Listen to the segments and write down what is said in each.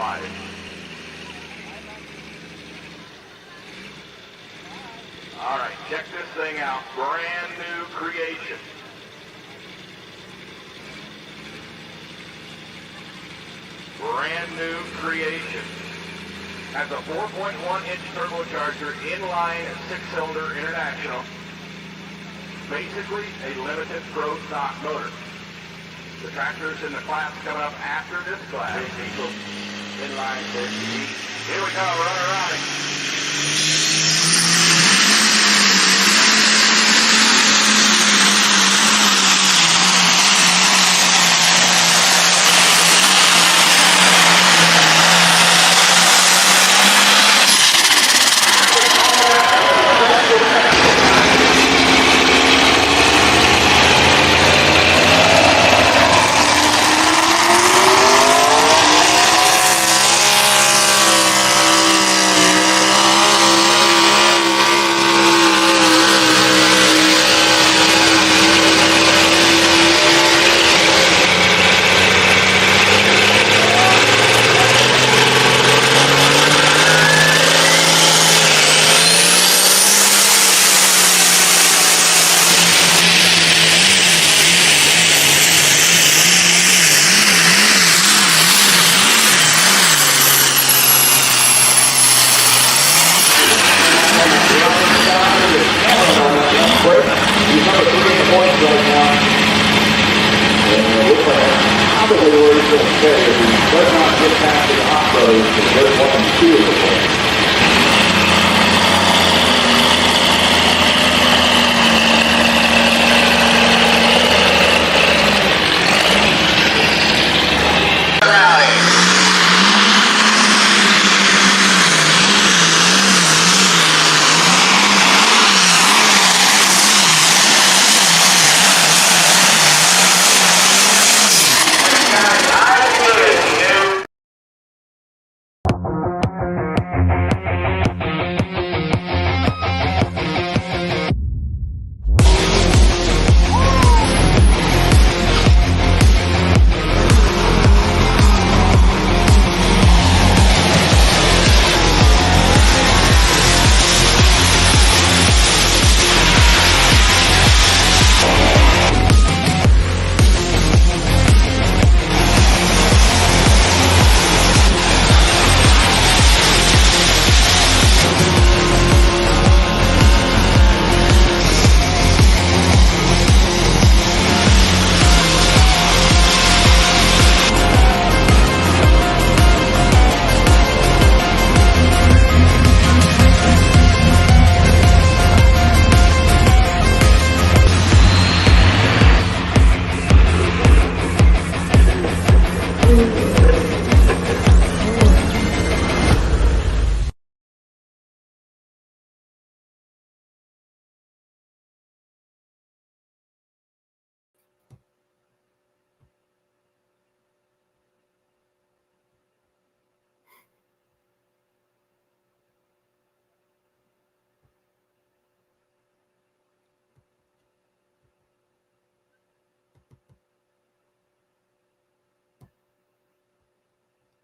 All right, check this thing out. Brand new creation. Brand new creation. Has a 4.1-inch turbocharger, inline 6-cylinder international. Basically a limited pro stock motor. The tractors in the class coming up after this class. Inline 50. Here we go, running around it.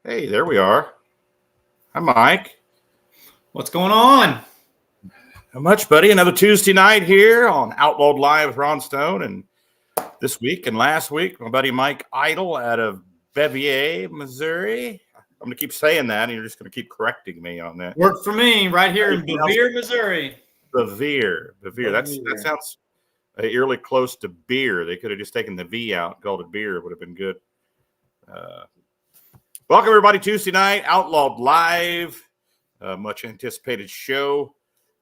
Hey, there we are. Hi, Mike. What's going on? Not much, buddy. Another Tuesday night here on Outlawed Live with Ron Stone. And this week and last week, my buddy Mike Idle out of Bevier, Missouri. I'm going to keep saying that, and you're just going to keep correcting me on that. Worked for me right here in Bevier, Missouri. Bevier. That sounds eerily close to beer. They could have just taken the V out and called it beer. It would have been good. Welcome, everybody. Tuesday night, Outlawed Live. Much anticipated show.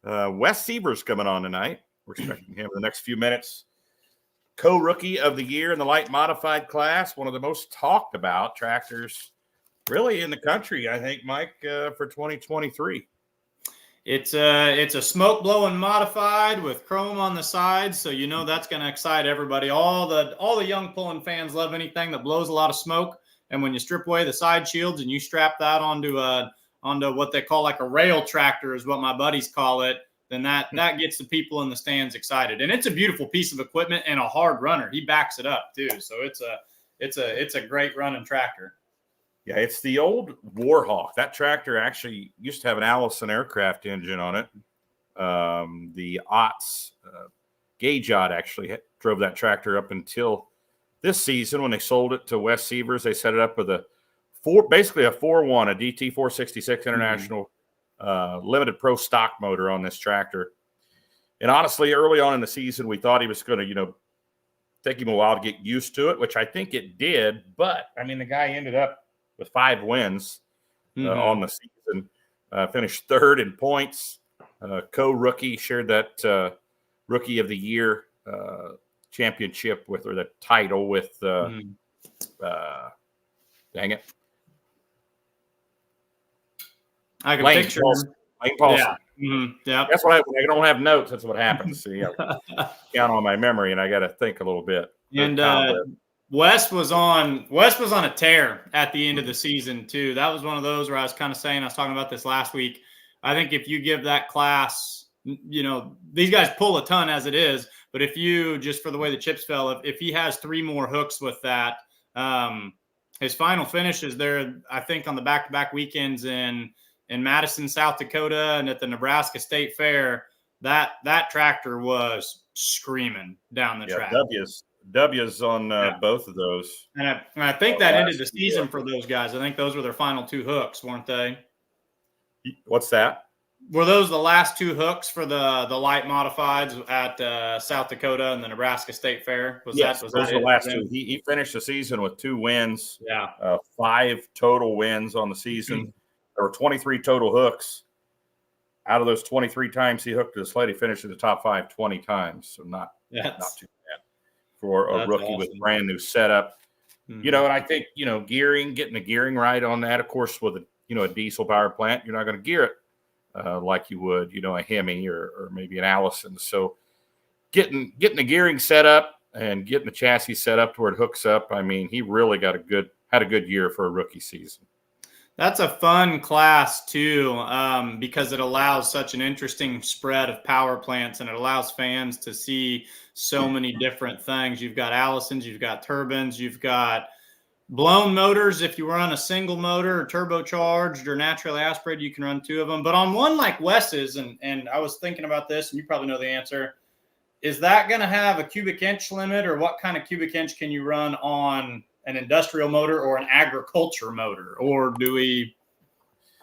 Wes Sievers coming on tonight. We're expecting him in the next few minutes. Co-rookie of the year in the light modified class. One of the most talked about tractors really in the country, I think, Mike, for 2023. It's a smoke blowing modified with chrome on the sides, so you know that's going to excite everybody. All the young pulling fans love anything that blows a lot of smoke. And when you strip away the side shields and you strap that onto what they call like a rail tractor is what my buddies call it, then that gets the people in the stands excited. And it's a beautiful piece of equipment and a hard runner. He backs it up too. So it's a great running tractor. Yeah, it's the old Warhawk. That tractor actually used to have an Allison aircraft engine on it. The Otts, Gauge Ott actually drove that tractor up until this season when they sold it to Wes Sievers. They set it up with basically a 4.1, a DT 466 International limited pro stock motor on this tractor. And honestly, early on in the season, we thought he was going to, take him a while to get used to it, which I think it did. But, I mean, the guy ended up with 5 wins on the season, finished 3rd in points. Co-rookie, shared that Rookie of the Year championship with, or the title with, dang it. I can Lane picture Paulson. him. Lane Paulson. Yeah. Yeah. That's what I don't have notes. That's what happens. See, I count on my memory, and I got to think a little bit. And Wes was on a tear at the end of the season too. That was one of those where I was kind of saying, I was talking about this last week. I think if you give that class, these guys pull a ton as it is, but if you, just for the way the chips fell, if he has 3 more hooks with that, his final finish is there, I think, on the back-to-back weekends in Madison, South Dakota, and at the Nebraska State Fair. That tractor was screaming down the track. W's on both of those. And I think that ended the season for those guys. I think those were their final 2 hooks, weren't they? What's that? Were those the last 2 hooks for the light modifieds at South Dakota and the Nebraska State Fair? Those were the last 2. He finished the season with 2 wins. Yeah. 5 total wins on the season. There were 23 total hooks. Out of those 23 times he hooked the sled, he finished in the top 5 20 times. So not too bad for a rookie with brand new setup. And I think, getting the gearing right on that, of course, with a diesel power plant, you're not going to gear it like you would, a Hemi or maybe an Allison. So getting the gearing set up and getting the chassis set up to where it hooks up. I mean, he really had a good year for a rookie season. That's a fun class too, because it allows such an interesting spread of power plants, and it allows fans to see so many different things. You've got Allisons, you've got turbines, you've got blown motors. If you run a single motor or turbocharged or naturally aspirated, you can run 2 of them. But on one like Wes's, and I was thinking about this, and you probably know the answer, is that going to have a cubic inch limit, or what kind of cubic inch can you run on an industrial motor or an agriculture motor? Or do we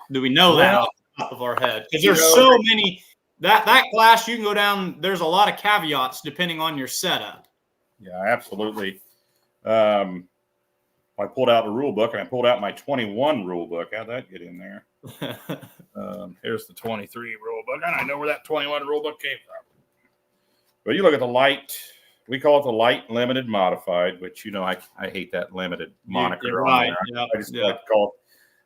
know that off the top of our head? Because there's so many that class, you can go down. There's a lot of caveats depending on your setup. Yeah, absolutely. I pulled out the rule book, and I pulled out my 21 rule book. How'd that get in there? Here's the 23 rule book, and I know where that 21 rule book came from. But you look at the light. We call it the light limited modified, which, I hate that limited moniker. You're right. I just like to call it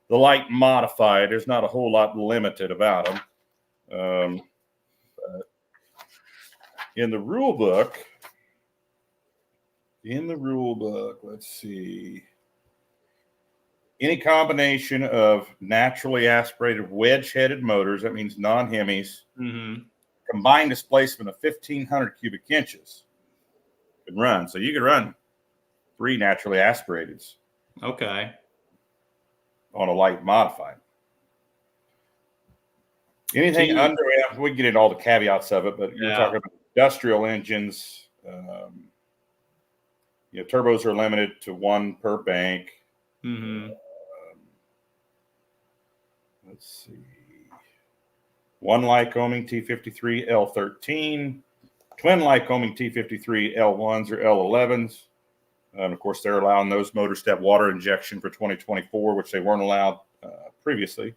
the light modified. There's not a whole lot limited about them. But in the rule book, let's see. Any combination of naturally aspirated wedge-headed motors, that means non-Hemis, combined displacement of 1,500 cubic inches, can run. So you could run 3 naturally aspirateds. Okay. On a light modified. Anything under, we can get into all the caveats of it, but you're talking about industrial engines. Turbos are limited to 1 per bank. Let's see. 1 Lycoming T53 L13, twin Lycoming T53 L1s or L11s. And of course, they're allowing those motors to have water injection for 2024, which they weren't allowed previously.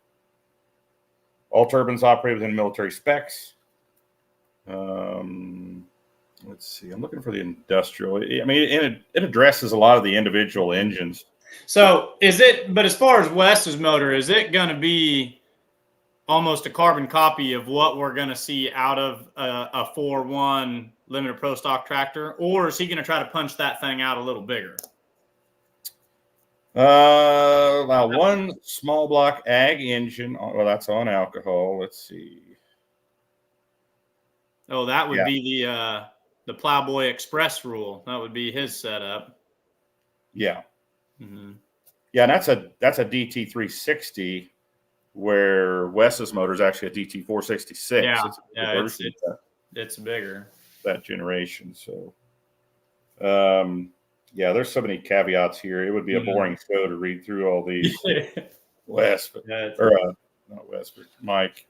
All turbines operate within military specs. Let's see. I'm looking for the industrial. I mean, it addresses a lot of the individual engines. So but as far as Wes's motor, is it going to be almost a carbon copy of what we're going to see out of a 4.1 limited pro stock tractor, or is he going to try to punch that thing out a little bigger? Now 1 small block ag engine. Well, that's on alcohol. Let's see. Oh, that would be the Plowboy Express rule. That would be his setup. Yeah. Yeah, and that's a DT 360, where Wes's motor is actually a DT 466. Yeah, It's a bigger version of it's bigger. that generation. So, yeah, there's so many caveats here. It would be a boring show to read through all these. Wes, not Wes, but Mike.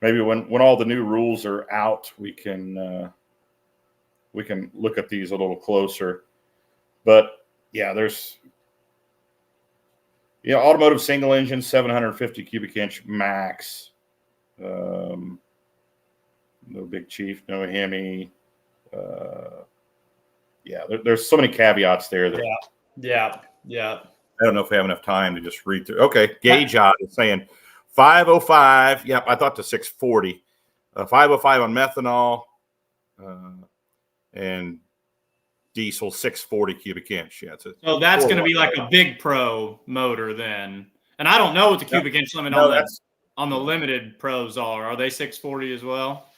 Maybe when all the new rules are out, we can look at these a little closer. But yeah, there's automotive single engine, 750 cubic inch max. No Big Chief, no Hemi. There's so many caveats there that Yeah. I don't know if we have enough time to just read through. Okay, Gauge Odd is saying 505. Yep, I thought the 640. 505 on methanol, and diesel 640 cubic inch. Yeah, so that's going to be like a big pro motor then. And I don't know what the cubic inch limit on the limited pros are. Are they 640 as well?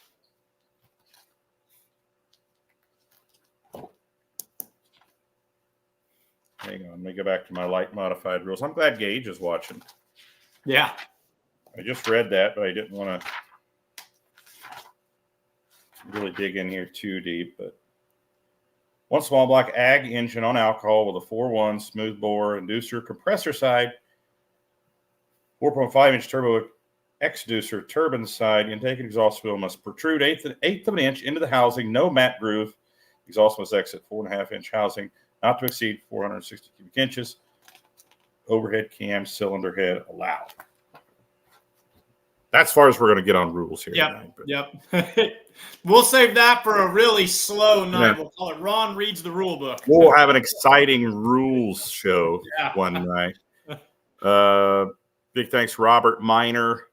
Hang on, let me go back to my light modified rules. I'm glad Gage is watching. Yeah. I just read that, but I didn't want to really dig in here too deep. But one small block ag engine on alcohol with a 4.1 smooth bore inducer compressor side, 4.5 inch turbo exducer turbine side, intake and exhaust wheel must protrude eighth of an inch into the housing, no mat groove. Exhaust must exit 4.5 inch housing, not to exceed 460 cubic inches. Overhead cam cylinder head allowed. That's as far as we're going to get on rules here. Yep. We'll save that for a really slow night. Yeah. We'll call it Ron Reads the Rule Book. We'll have an exciting rules show one night. Big thanks, Robert Miner,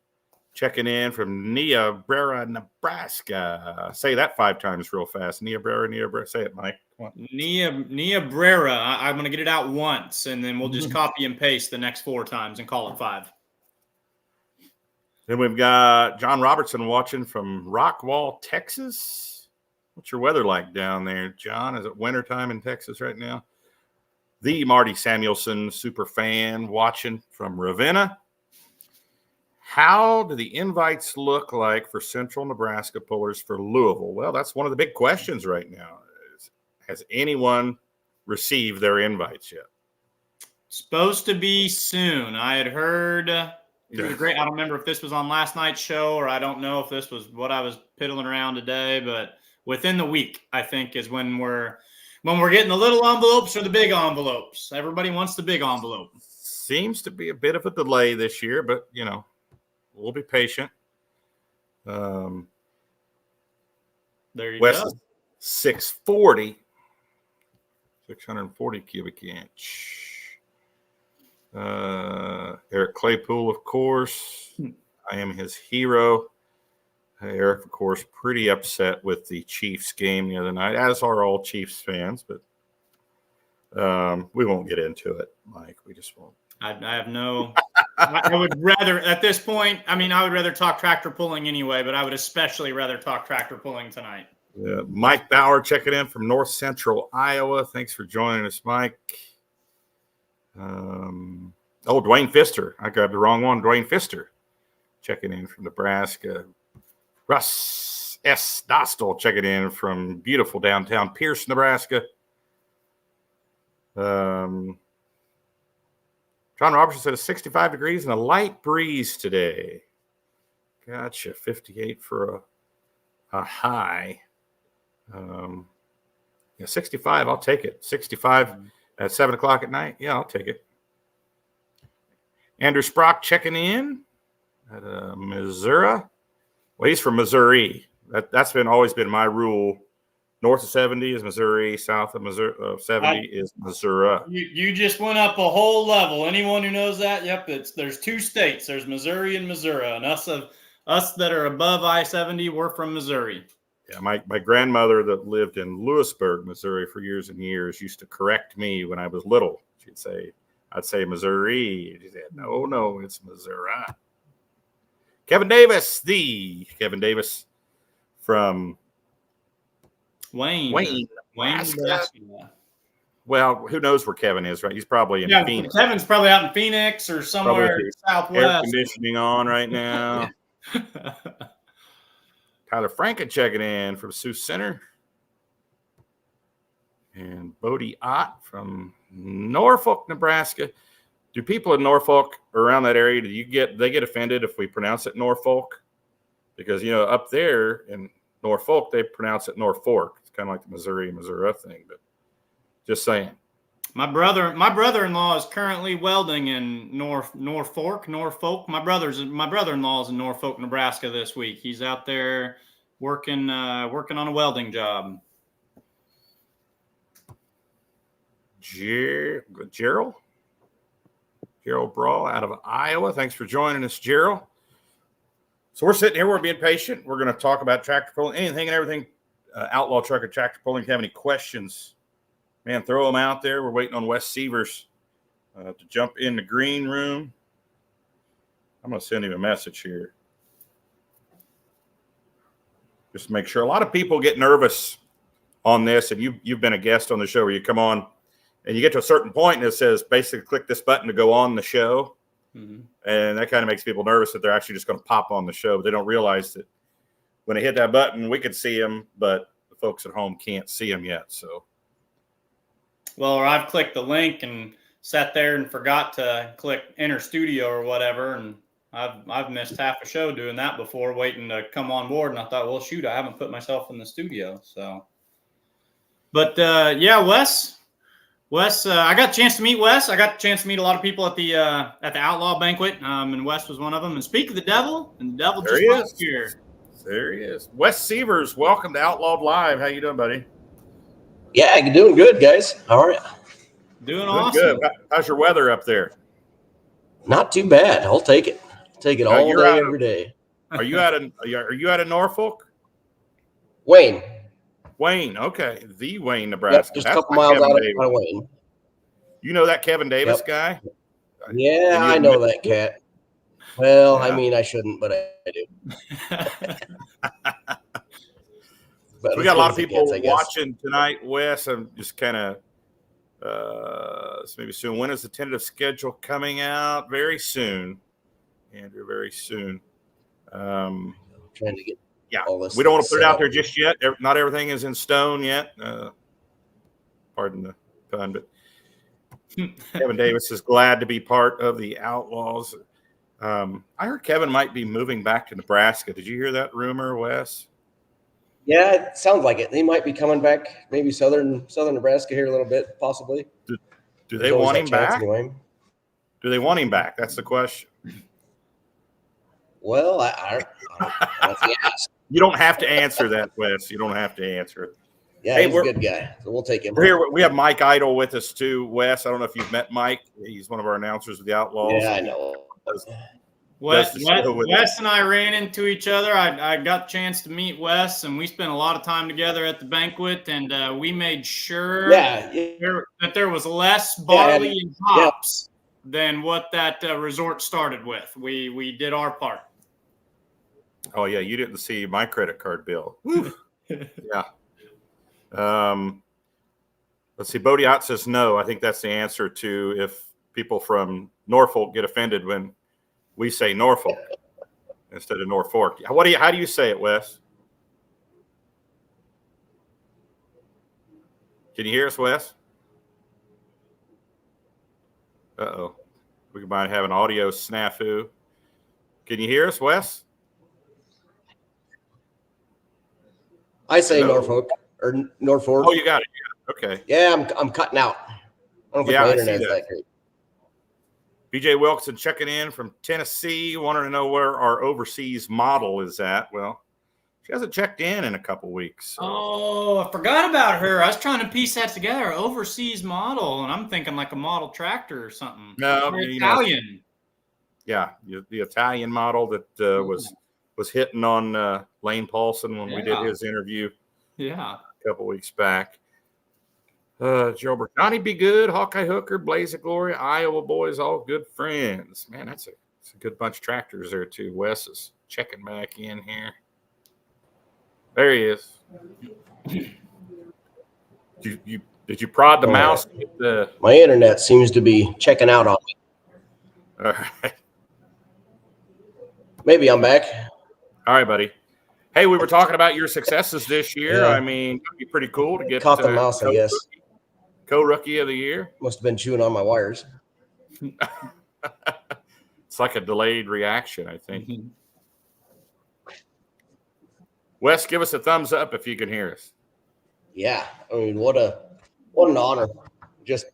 checking in from Niobrara, Nebraska. Say that 5 times real fast. Niobrara. Say it, Mike. Come on. Niobrara. I'm going to get it out once, and then we'll just copy and paste the next 4 times and call it 5. Then we've got John Robertson watching from Rockwall, Texas. What's your weather like down there, John? Is it wintertime in Texas right now? The Marty Samuelson super fan watching from Ravenna. How do the invites look like for Central Nebraska pullers for Louisville? Well, that's one of the big questions right now. Has anyone received their invites yet? Supposed to be soon. I had heard it was great. I don't remember if this was on last night's show or I don't know if this was what I was piddling around today, but within the week, I think, is when we're getting the little envelopes or the big envelopes. Everybody wants the big envelope. Seems to be a bit of a delay this year, but we'll be patient. There you West go. 640 cubic inch. Eric Claypool, of course. I am his hero. Eric, of course, pretty upset with the Chiefs game the other night, as are all Chiefs fans, but we won't get into it, Mike. We just won't. I have no – I would rather – at this point, I would rather talk tractor pulling anyway, but I would especially rather talk tractor pulling tonight. Mike Bauer checking in from North Central Iowa. Thanks for joining us, Mike. Dwayne Pfister. I got the wrong one. Dwayne Pfister checking in from Nebraska. Russ S. Dostal checking in from beautiful downtown Pierce, Nebraska. John Robertson said it's 65 degrees and a light breeze today. Gotcha. 58 for a high. 65, I'll take it. 65 at 7 o'clock at night. Yeah, I'll take it. Andrew Sprock checking in at Missouri. Well, he's from Missouri. That's always been my rule. North of 70 is Missouri. South of Missouri 70 is Missouri. You just went up a whole level. Anyone who knows that, yep, there's 2 states. There's Missouri and Missouri. And us that are above I-70, we're from Missouri. Yeah, my grandmother that lived in Lewisburg, Missouri for years and years used to correct me when I was little. I'd say Missouri. She said, no, it's Missouri. Kevin Davis from Wayne. Nebraska. Well, who knows where Kevin is, right? He's probably in Phoenix. Kevin's probably out in Phoenix or somewhere southwest. Air conditioning on right now. Tyler Franken checking in from Sioux Center. And Bodie Ott from Norfolk, Nebraska. Do people in Norfolk around that area, they get offended if we pronounce it Norfolk? Because, up there in Norfolk, they pronounce it Norfolk. It's kind of like the Missouri thing, but just saying. My brother-in-law is currently welding in Norfolk. My brother-in-law is in Norfolk, Nebraska this week. He's out there working on a welding job. Gerald Brawl out of Iowa. Thanks for joining us, Gerald. So we're sitting here. We're being patient. We're going to talk about tractor pulling, anything and everything. Outlaw truck or tractor pulling. If you have any questions, man, throw them out there. We're waiting on Wes Sievers to jump in the green room. I'm going to send him a message here. Just to make sure. A lot of people get nervous on this, and you've been a guest on the show where you come on and you get to a certain point and it says basically click this button to go on the show. Mm-hmm. And that kind of makes people nervous that they're actually just going to pop on the show. But they don't realize that when they hit that button, we can see them, but the folks at home can't see them yet. So, well, or I've clicked the link and sat there and forgot to click enter studio or whatever, and I've missed half a show doing that before, waiting to come on board. And I thought, well, shoot, I haven't put myself in the studio. So, but yeah, Wes, I got a chance to meet Wes. I got a chance to meet a lot of people at the Outlaw banquet, and Wes was one of them. And speak of the devil, and the devil there just here. There he is. Wes Sievers, welcome to Outlawed Live. How you doing, buddy? Yeah, doing good, guys. How are you? Doing awesome. Good. How's your weather up there? Not too bad. I'll take it. Take it all day, every day. Are you out of Norfolk? Wayne. Okay. The Wayne, Nebraska. Yep, just a couple miles out of Wayne. You know that Kevin Davis guy? Yeah, I know that cat. Well, yeah. I mean, I shouldn't, but I do. But we got a lot of people watching tonight, Wes. I'm just kind of maybe soon. When is the tentative schedule coming out? Very soon, Andrew. Very soon. Trying to get all this. We don't want to put it out there just yet. Not everything is in stone yet. Pardon the pun, but Kevin Davis is glad to be part of the Outlaws. I heard Kevin might be moving back to Nebraska. Did you hear that rumor, Wes? Yeah, it sounds like it. He might be coming back, maybe southern Nebraska here a little bit, possibly. Do they want him back? Anyway. Do they want him back? That's the question. Well, I you don't have to answer that, Wes. You don't have to answer it. Yeah, he's a good guy, so we'll take him. We're here. We have Mike Idle with us too, Wes. I don't know if you've met Mike. He's one of our announcers of the Outlaws. Yeah, I know. Wes and I ran into each other. I got a chance to meet Wes, and we spent a lot of time together at the banquet, and we made sure that there was less barley and hops than what that resort started with. We did our part. Oh, yeah, you didn't see my credit card bill. Yeah. Let's see. Bodie Ott says no. I think that's the answer to if people from Norfolk get offended when we say Norfolk instead of Norfolk. How do you say it, Wes? Can you hear us, Wes? Uh-oh. We might have an audio snafu. Can you hear us, Wes? I say Norfolk or Norfolk. Oh, you got it. Yeah. Okay. Yeah, I'm cutting out. I don't think my internet's that great. BJ Wilson checking in from Tennessee, wanting to know where our overseas model is at. Well, she hasn't checked in a couple weeks. So. Oh, I forgot about her. I was trying to piece that together. Overseas model, and I'm thinking like a model tractor or something. No, Italian. Yeah, the Italian model that was hitting on Lane Paulson when we did his interview. Yeah, a couple weeks back. Joe Bertani be good. Hawkeye Hooker, Blaze of Glory, Iowa boys, all good friends. Man, it's a good bunch of tractors there too. Wes is checking back in here. There he is. Did you prod the mouse? To get the... My internet seems to be checking out on me. All right. Maybe I'm back. All right, buddy. Hey, we were talking about your successes this year. Yeah. I mean, it'd be pretty cool to get Caught the mouse, I guess. Co-rookie of the year. Must have been chewing on my wires. It's like a delayed reaction, I think. Wes, give us a thumbs up if you can hear us. Yeah, I mean, what an honor. Just,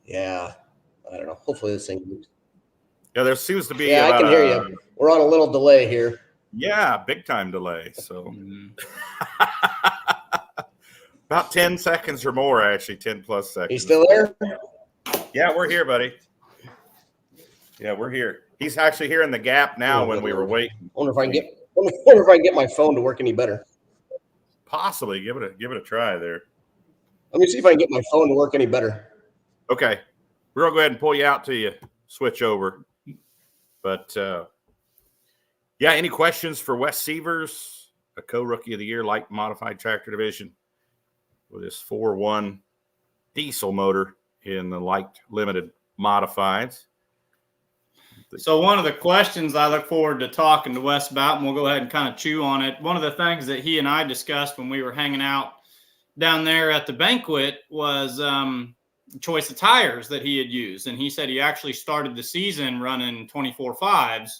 yeah, I don't know. Hopefully this thing moves. Yeah, there seems to be. Yeah, I can hear you. We're on a little delay here. Yeah, big time delay. So about 10 seconds or more, actually, 10 plus seconds. He's still there? Yeah, we're here, buddy. Yeah, we're here. He's actually here in the gap now when we were waiting. Wonder if I can get my phone to work any better. Possibly. Give it a try there. Let me see if I can get my phone to work any better. Okay. We're going to go ahead and pull you out till you switch over. But, yeah, any questions for Wes Sievers, a co-rookie of the year, light modified tractor division with his 4.1 diesel motor in the light limited modifieds? So one of the questions I look forward to talking to Wes about, and we'll go ahead and kind of chew on it. One of the things that he and I discussed when we were hanging out down there at the banquet was choice of tires that he had used. And he said he actually started the season running 24.5s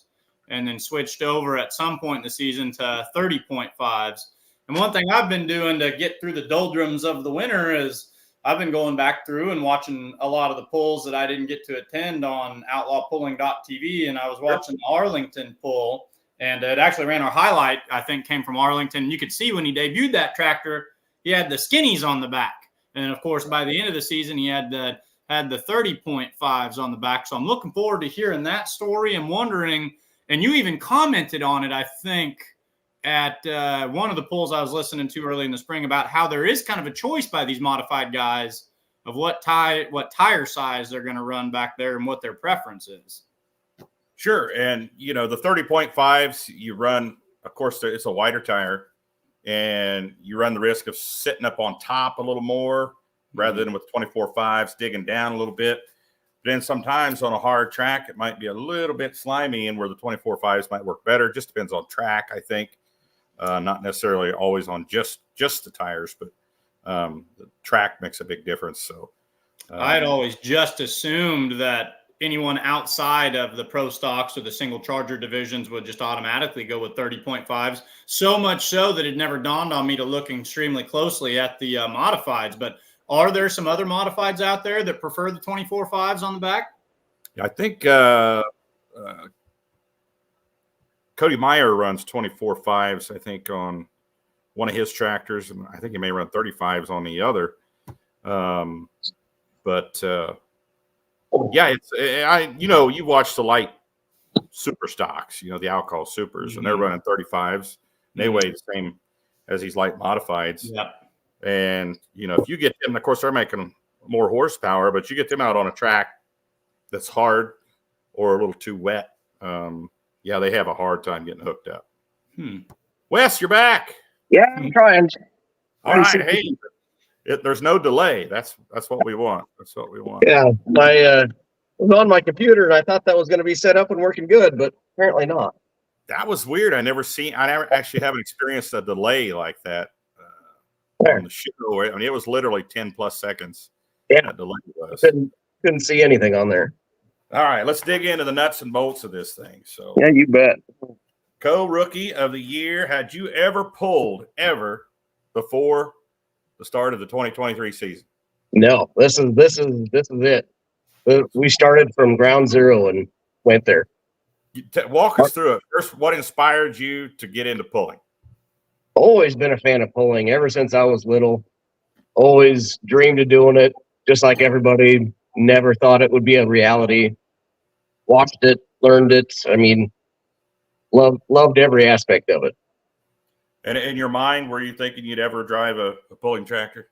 and then switched over at some point in the season to 30.5s. And one thing I've been doing to get through the doldrums of the winter is I've been going back through and watching a lot of the pulls that I didn't get to attend on outlawpulling.tv. And I was watching the Arlington pull, and it actually ran our highlight, I think, came from Arlington. You could see when he debuted that tractor, he had the skinnies on the back. And of course, by the end of the season, he had the 30.5s on the back. So I'm looking forward to hearing that story and wondering, and you even commented on it, I think, at one of the polls I was listening to early in the spring about how there is kind of a choice by these modified guys of what tire size they're going to run back there and what their preference is. Sure. And, the 30.5s you run, of course, it's a wider tire, and you run the risk of sitting up on top a little more rather than with 24.5s digging down a little bit. Then sometimes on a hard track, it might be a little bit slimy, and where the 24.5s might work better. Just depends on track, I think. Not necessarily always on just the tires, but the track makes a big difference. So I had always just assumed that anyone outside of the pro stocks or the single charger divisions would just automatically go with 30.5s. So much so that it never dawned on me to look extremely closely at the modifieds. But are there some other modifieds out there that prefer the 24.5s on the back? I think Cody Meyer runs 24.5s, I think, on one of his tractors, and I think he may run 35s on the other. Yeah, you watch the light super stocks, the Alcohol Supers, and they're running 35s. They weigh the same as these light modifieds. Yeah. And, if you get them, of course, they're making more horsepower, but you get them out on a track that's hard or a little too wet. Yeah, they have a hard time getting hooked up. Wes, you're back. Yeah, I'm trying. All right. Hey, there's no delay. That's what we want. That's what we want. Yeah, I was on my computer and I thought that was going to be set up and working good, but apparently not. That was weird. I never actually haven't experienced a delay like that on the show. I mean, it was literally 10 plus seconds. Yeah, that delay was. Couldn't see anything on there. All right, let's dig into the nuts and bolts of this thing. So, yeah, you bet. Co-rookie of the year. Had you ever pulled before the start of the 2023 season? No, this is it. We started from ground zero and went there. Walk us through it. First, what inspired you to get into pulling? Always been a fan of pulling ever since I was little. Always dreamed of doing it, just like everybody. Never thought it would be a reality. Watched it, learned it. I mean, loved every aspect of it. And in your mind, were you thinking you'd ever drive a pulling tractor?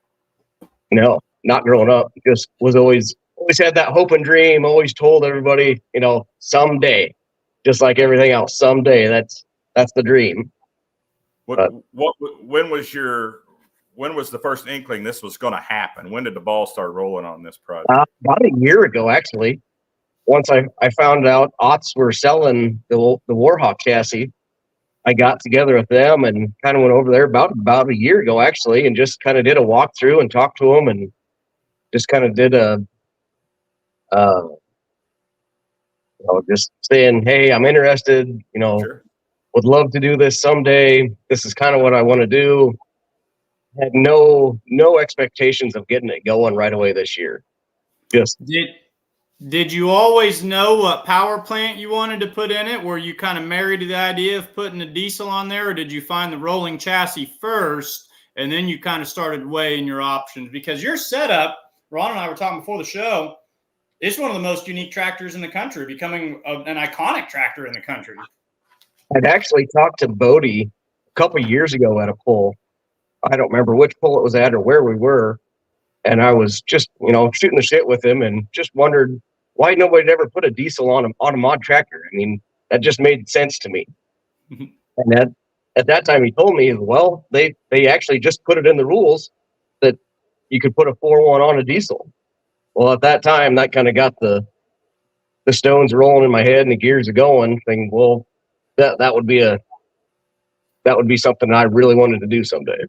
No, not growing up. Just was always had that hope and dream. Always told everybody, someday, just like everything else, someday. That's the dream. When was your when was the first inkling this was going to happen? When did the ball start rolling on this project? About a year ago, actually. Once I found out Otts were selling the Warhawk chassis, I got together with them and kind of went over there about a year ago, actually, and just kind of did a walkthrough and talked to them and just kind of did just saying, hey, I'm interested, Sure. would love to do this someday. This is kind of what I want to do. Had no expectations of getting it going right away this year. Just Did you always know what power plant you wanted to put in it? Were you kind of married to the idea of putting a diesel on there, or did you find the rolling chassis first and then you kind of started weighing your options? Because your setup, Ron and I were talking before the show, it's one of the most unique tractors in the country, becoming an iconic tractor in the country. I'd actually talked to Bodie a couple of years ago at a pull. I don't remember which pull it was at or where we were. And I was just, shooting the shit with him and just wondered why nobody ever put a diesel on a mod tractor. I mean, that just made sense to me. And at that time, he told me, well, they actually just put it in the rules that you could put a 4.1 on a diesel. Well, at that time, that kind of got the stones rolling in my head and the gears are going. Thinking, well, that would be something I really wanted to do someday.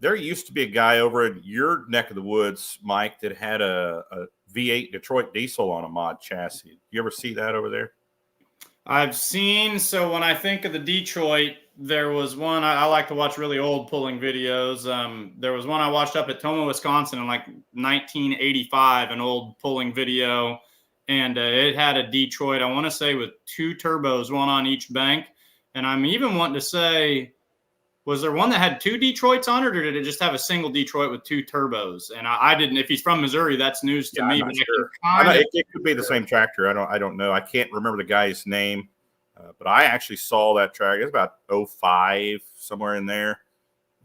There used to be a guy over in your neck of the woods, Mike, that had a V8 Detroit diesel on a mod chassis. You ever see that over there? I've seen. So when I think of the Detroit, there was one I like to watch really old pulling videos. There was one I watched up at Tomah, Wisconsin in like 1985, an old pulling video. And it had a Detroit, I want to say, with 2 turbos, one on each bank. And I'm even wanting to say, was there one that had 2 Detroits on it, or did it just have a single Detroit with 2 turbos? And I didn't. If he's from Missouri, that's news to me. I'm not sure. It could be the same tractor. I don't know. I can't remember the guy's name, but I actually saw that tractor. It's about 05, somewhere in there.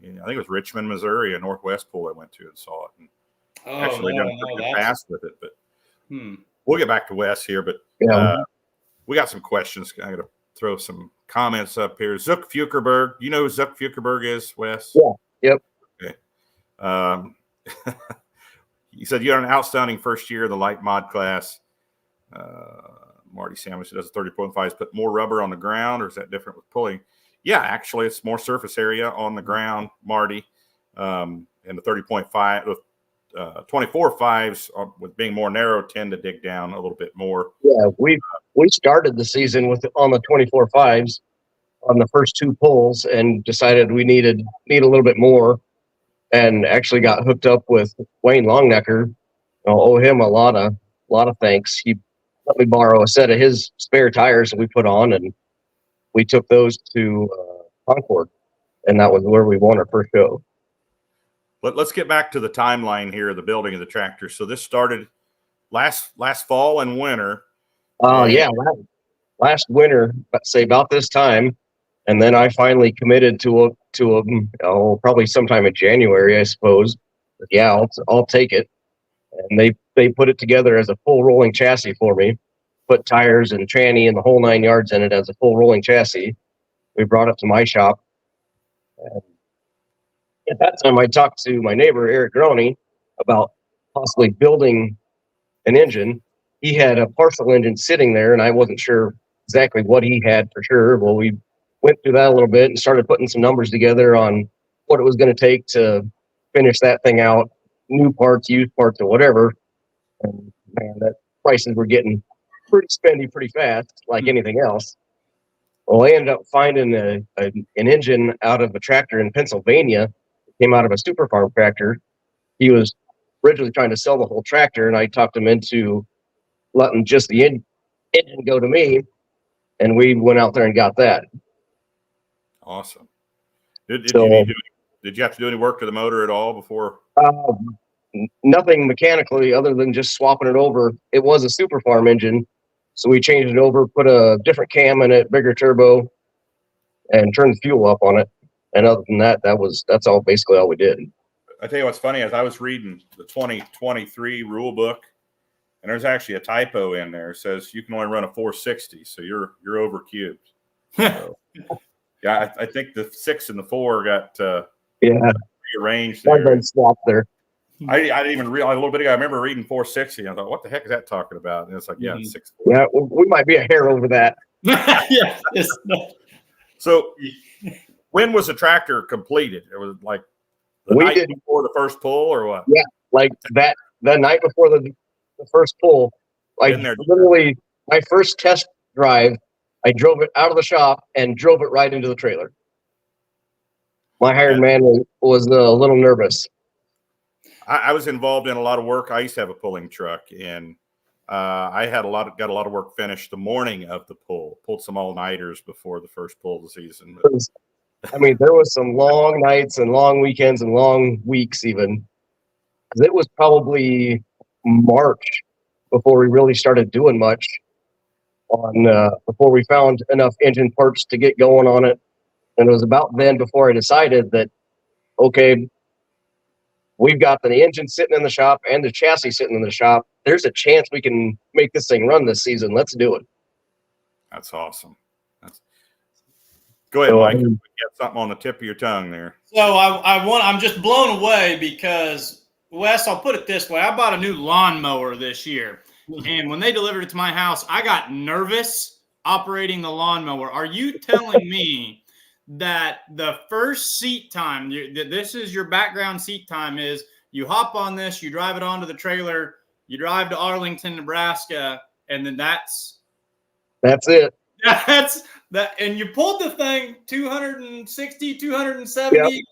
I think it was Richmond, Missouri, a Northwest pull I went to and saw it. And done a pretty good pass with it. But we'll get back to Wes here. But we got some questions. I'm going to throw some comments up here. Zook Fukerberg. You know who Zook Fukerberg is, Wes? Yeah. Yep. Okay. You said you had an outstanding first year of the light mod class. Marty Sandwich does a 30.5. Put more rubber on the ground, or is that different with pulling? Yeah, actually, it's more surface area on the ground, Marty. And the 30.5, 24.5s with being more narrow tend to dig down a little bit more. Yeah, we started the season on the 24.5s on the first 2 pulls and decided we need a little bit more, and actually got hooked up with Wayne Longnecker. I'll owe him a lot of thanks. He let me borrow a set of his spare tires that we put on, and we took those to Concord, and that was where we won our first show. Let's get back to the timeline here of the building of the tractor. So this started last fall and winter. Last winter, say about this time, and then I finally committed to probably sometime in January, I suppose. But yeah, I'll take it. And they put it together as a full rolling chassis for me. Put tires and tranny and the whole 9 yards in it as a full rolling chassis. We brought it to my shop. And at that time, I talked to my neighbor, Eric Groney, about possibly building an engine. He had a parcel engine sitting there, and I wasn't sure exactly what he had for sure. Well, we went through that a little bit and started putting some numbers together on what it was going to take to finish that thing out, new parts, used parts, or whatever. And man, that prices were getting pretty spendy pretty fast, like anything else. Well, I ended up finding an engine out of a tractor in Pennsylvania. It came out of a super farm tractor. He was originally trying to sell the whole tractor, and I talked him into letting just the engine go to me, and we went out there and got that. Awesome. Did you have to do any work to the motor at all before? Nothing mechanically other than just swapping it over. It was a super farm engine, so we changed it over, put a different cam in it, bigger turbo, and turned the fuel up on it. And other than that, that's all basically all we did. I tell you what's funny is I was reading the 2023 rule book, and there's actually a typo in there. It says you can only run a 460, so you're over cubed. So, yeah, I think the 6 and the 4 got be a range Might have there. been swapped there. I didn't even realize a little bit ago. I remember reading 460. I thought, what the heck is that talking about? And it's like, yeah, it's 640. Yeah, we might be a hair over that. Yeah. So when was the tractor completed? It was like the We night did- before the first pull or what? Yeah, like that the night before the first pull. Like Been there. literally my first test drive, I drove it out of the shop and drove it right into the trailer. My hired man was a little nervous. I was involved in a lot of work. I used to have a pulling truck, and I had got a lot of work finished the morning of the pull. Pulled some all-nighters before the first pull of the season. I mean, there was some long nights and long weekends and long weeks even. 'Cause it was probably March before we really started doing much before we found enough engine parts to get going on it. And it was about then before I decided that, okay, we've got the engine sitting in the shop and the chassis sitting in the shop. There's a chance we can make this thing run this season. Let's do it. That's awesome. Go ahead, So, Mike. You got something on the tip of your tongue there. So I'm just blown away because, Wes, I'll put it this way. I bought a new lawnmower this year. And when they delivered it to my house, I got nervous operating the lawnmower. Are you telling me that the first seat time, this is your background seat time, is you hop on this, you drive it onto the trailer, you drive to Arlington, Nebraska, and then that's it. that's that, and you pulled the thing 260, 270.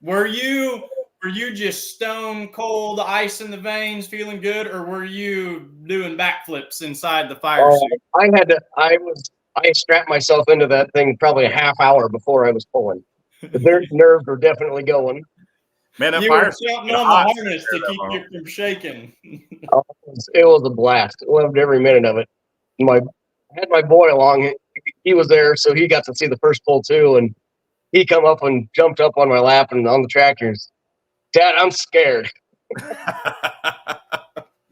Were you just stone cold, ice in the veins, feeling good, or were you doing backflips inside the fire suit? I strapped myself into that thing probably a half hour before I was pulling. Their nerves were definitely going. Man, that You fire were suit shouting is on hot the harness there to that keep long. you from shaking. It was a blast. Loved every minute of it. I had my boy along. He was there, so he got to see the first pull too. And he come up and jumped up on my lap and on the tractors. Dad, I'm scared.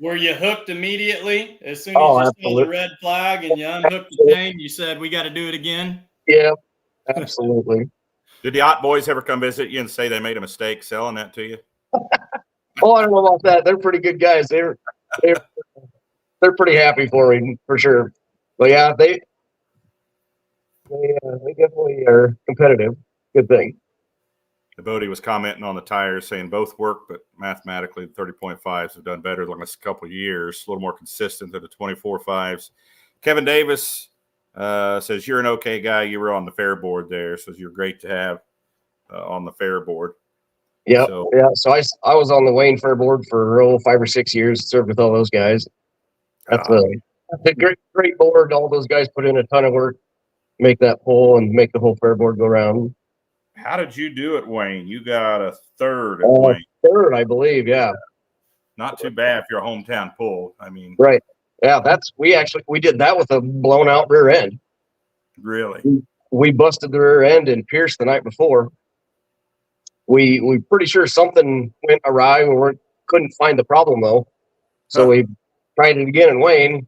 Were you hooked immediately as soon as Oh, you saw absolutely. the red flag and you unhooked the chain? You said, "We got to do it again." Yeah, absolutely. Did the Ott boys ever come visit you and say they made a mistake selling that to you? Oh, I don't know about that. They're pretty good guys. They're pretty happy for me for sure. But yeah, they definitely are competitive. Good thing. The Bodie was commenting on the tires, saying both work, but mathematically the 30.5s have done better the last couple of years, a little more consistent than the 24.5s. Kevin Davis says, you're an okay guy. You were on the fair board there. Says you're great to have on the fair board. Yeah, So, yeah. So I was on the Wayne Fair board for 5 or 6 years, served with all those guys. That's a great board. All those guys put in a ton of work, make that pull and make the whole fair board go around. how did you do it, Wayne? You got a third at Wayne. Third, I believe. Yeah. Not too bad for your hometown pull. I mean, Right. Yeah, we did that with a blown out rear end. really. We busted the rear end in Pierce the night before. We pretty sure something went awry. We couldn't find the problem though. So we tried it again in Wayne.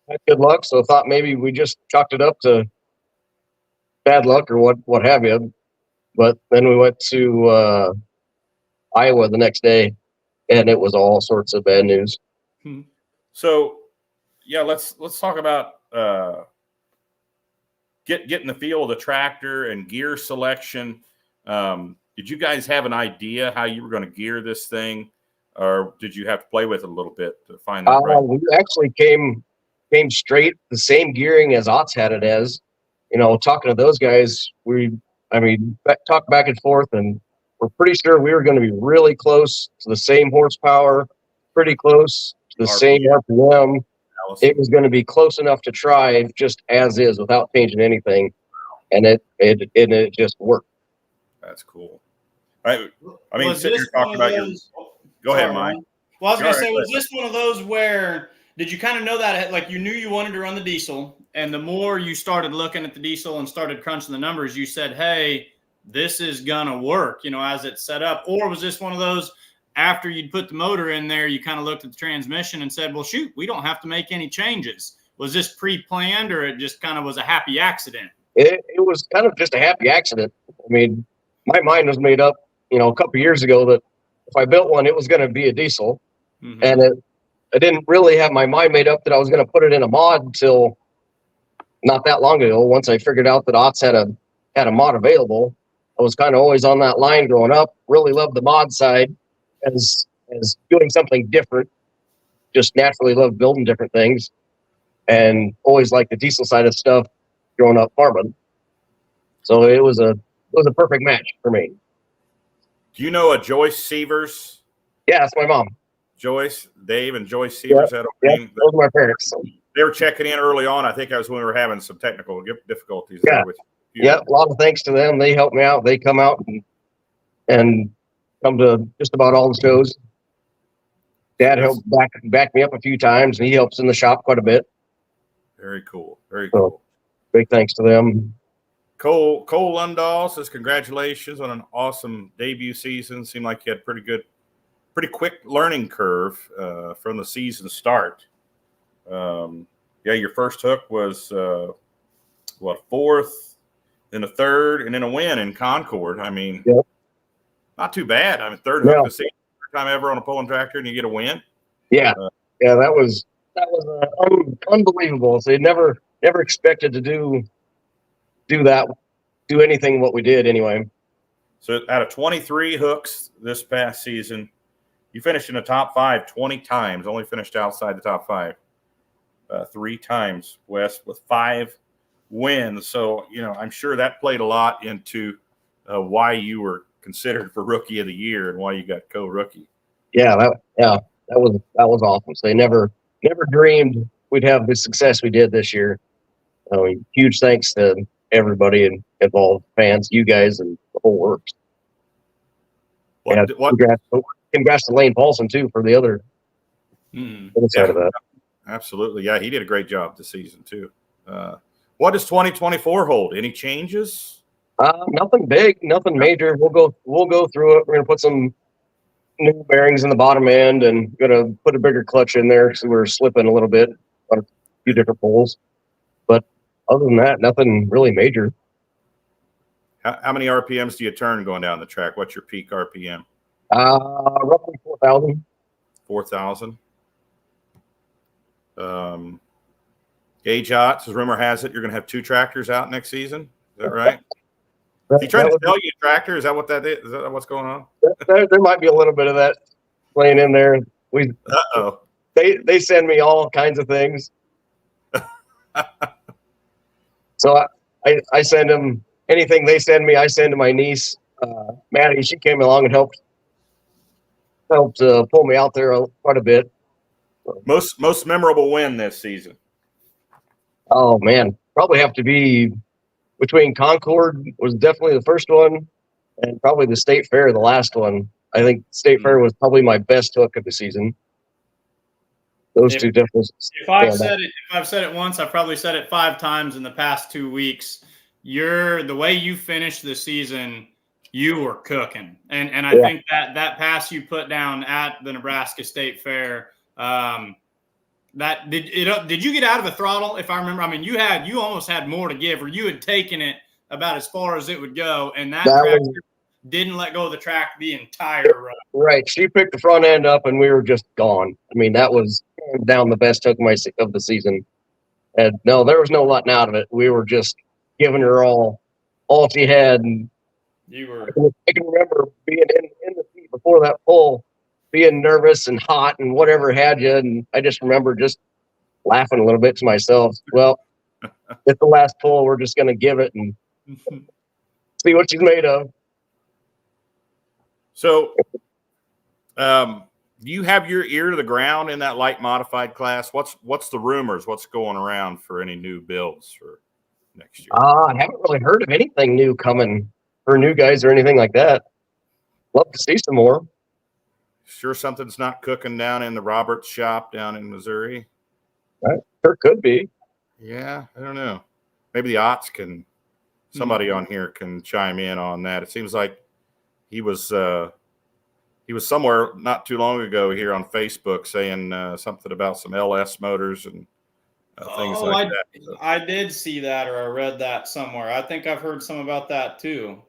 Had good luck. So I thought maybe we just chalked it up to bad luck or what have you. But then we went to Iowa the next day, and it was all sorts of bad news. So, yeah, let's talk about getting the feel of the tractor and gear selection. Did you guys have an idea how you were going to gear this thing, or did you have to play with it a little bit to find that right? We actually came straight the same gearing as Otts had it as. Talking to those guys, talked back and forth, and we're pretty sure we were going to be really close to the same horsepower, pretty close to the same RPM. It was going to be close enough to try just as is without changing anything, and it just worked. That's cool. I mean, sitting here talking about your. Go ahead, Mike. Well, I was going to say, was this one of those where did you kind of know that, like, you knew you wanted to run the diesel, and the more you started looking at the diesel and started crunching the numbers, you said, hey, this is going to work, as it's set up? Or was this one of those, after you'd put the motor in there, you kind of looked at the transmission and said, well, shoot, we don't have to make any changes? Was this pre-planned, or it just kind of was a happy accident? It was kind of just a happy accident. I mean, my mind was made up, a couple years ago that if I built one, it was going to be a diesel. Mhm. And I didn't really have my mind made up that I was going to put it in a mod until not that long ago. Once I figured out that Otts had a mod available, I was kind of always on that line growing up. Really loved the mod side as doing something different. Just naturally loved building different things, and always liked the diesel side of stuff growing up farming. So it was a perfect match for me. Do you know a Joyce Sievers? Yeah, that's my mom. Dave and Joyce Sievers had a Yeah, those are my parents. So. They were checking in early on. I think that was when we were having some technical difficulties. Yeah. Yeah, a lot of thanks to them. They help me out. They come out and come to just about all the shows. Dad helped back me up a few times, and he helps in the shop quite a bit. Very cool. Very So, cool. big thanks to them. Cole Lundahl says congratulations on an awesome debut season. Seemed like you had pretty quick learning curve from the season start. Your first hook was fourth, then a third, and then a win in Concord. I mean, not too bad. I mean, third hook this season, first time ever on a pulling tractor, and you get a win. Yeah, that was unbelievable. So they never expected to do anything what we did anyway. So out of 23 hooks this past season, you finished in the top 5 20 times. Only finished outside the top 5 3 times, Wes, with 5 wins. So, I'm sure that played a lot into why you were considered for Rookie of the Year and why you got co-rookie. Yeah, that was awesome. So they never dreamed we'd have the success we did this year. Huge thanks to everybody involved, fans, you guys, and the whole works. Congrats to Lane Paulson too for the other side of that. Absolutely, yeah, he did a great job this season too. What does 2024 hold? Any changes? Nothing big, nothing major. We'll go through it. We're gonna put some new bearings in the bottom end and gonna put a bigger clutch in there because we're slipping a little bit on a few different poles. But other than that, nothing really major. How many RPMs do you turn going down the track? What's your peak RPM? Roughly 4,000. 4,000. Gage Ott says, rumor has it you're going to have 2 tractors out next season. Is that right? Is he trying to sell you a tractor? Is that what that is? Is that what's going on? There might be a little bit of that playing in there. They send me all kinds of things. So I send them anything they send me. I send to my niece, Maddie. She came along and helped pull me out there quite a bit. Most memorable win this season? Oh man, probably have to be between Concord was definitely the first one, and probably the State Fair the last one. I think State Fair was probably my best hook of the season. Those two differences. If I've said it once, I've probably said it 5 times in the past 2 weeks. The way you finished the season, you were cooking, and I think that pass you put down at the Nebraska State Fair. Did you get out of the throttle? If I remember, I mean, you almost had more to give, or you had taken it about as far as it would go, and that tractor didn't let go of the track the entire run. Right, she picked the front end up, and we were just gone. I mean, that was hands down the best hook of the season. And no, there was no letting out of it. We were just giving her all she had. And I can remember being in the seat before that pull, being nervous and hot and whatever had you. And I just remember just laughing a little bit to myself. Well, it's the last pull. We're just going to give it and see what she's made of. So, do you have your ear to the ground in that light modified class? What's the rumors? What's going around for any new builds for next year? I haven't really heard of anything new coming for new guys or anything like that. Love to see some more. Sure something's not cooking down in the Roberts shop down in Missouri? Right. Sure could be. Yeah, I don't know. Maybe the Otts somebody on here can chime in on that. It seems like he was somewhere not too long ago here on Facebook saying something about some LS motors and things like that. I did see that, or I read that somewhere. I think I've heard some about that too.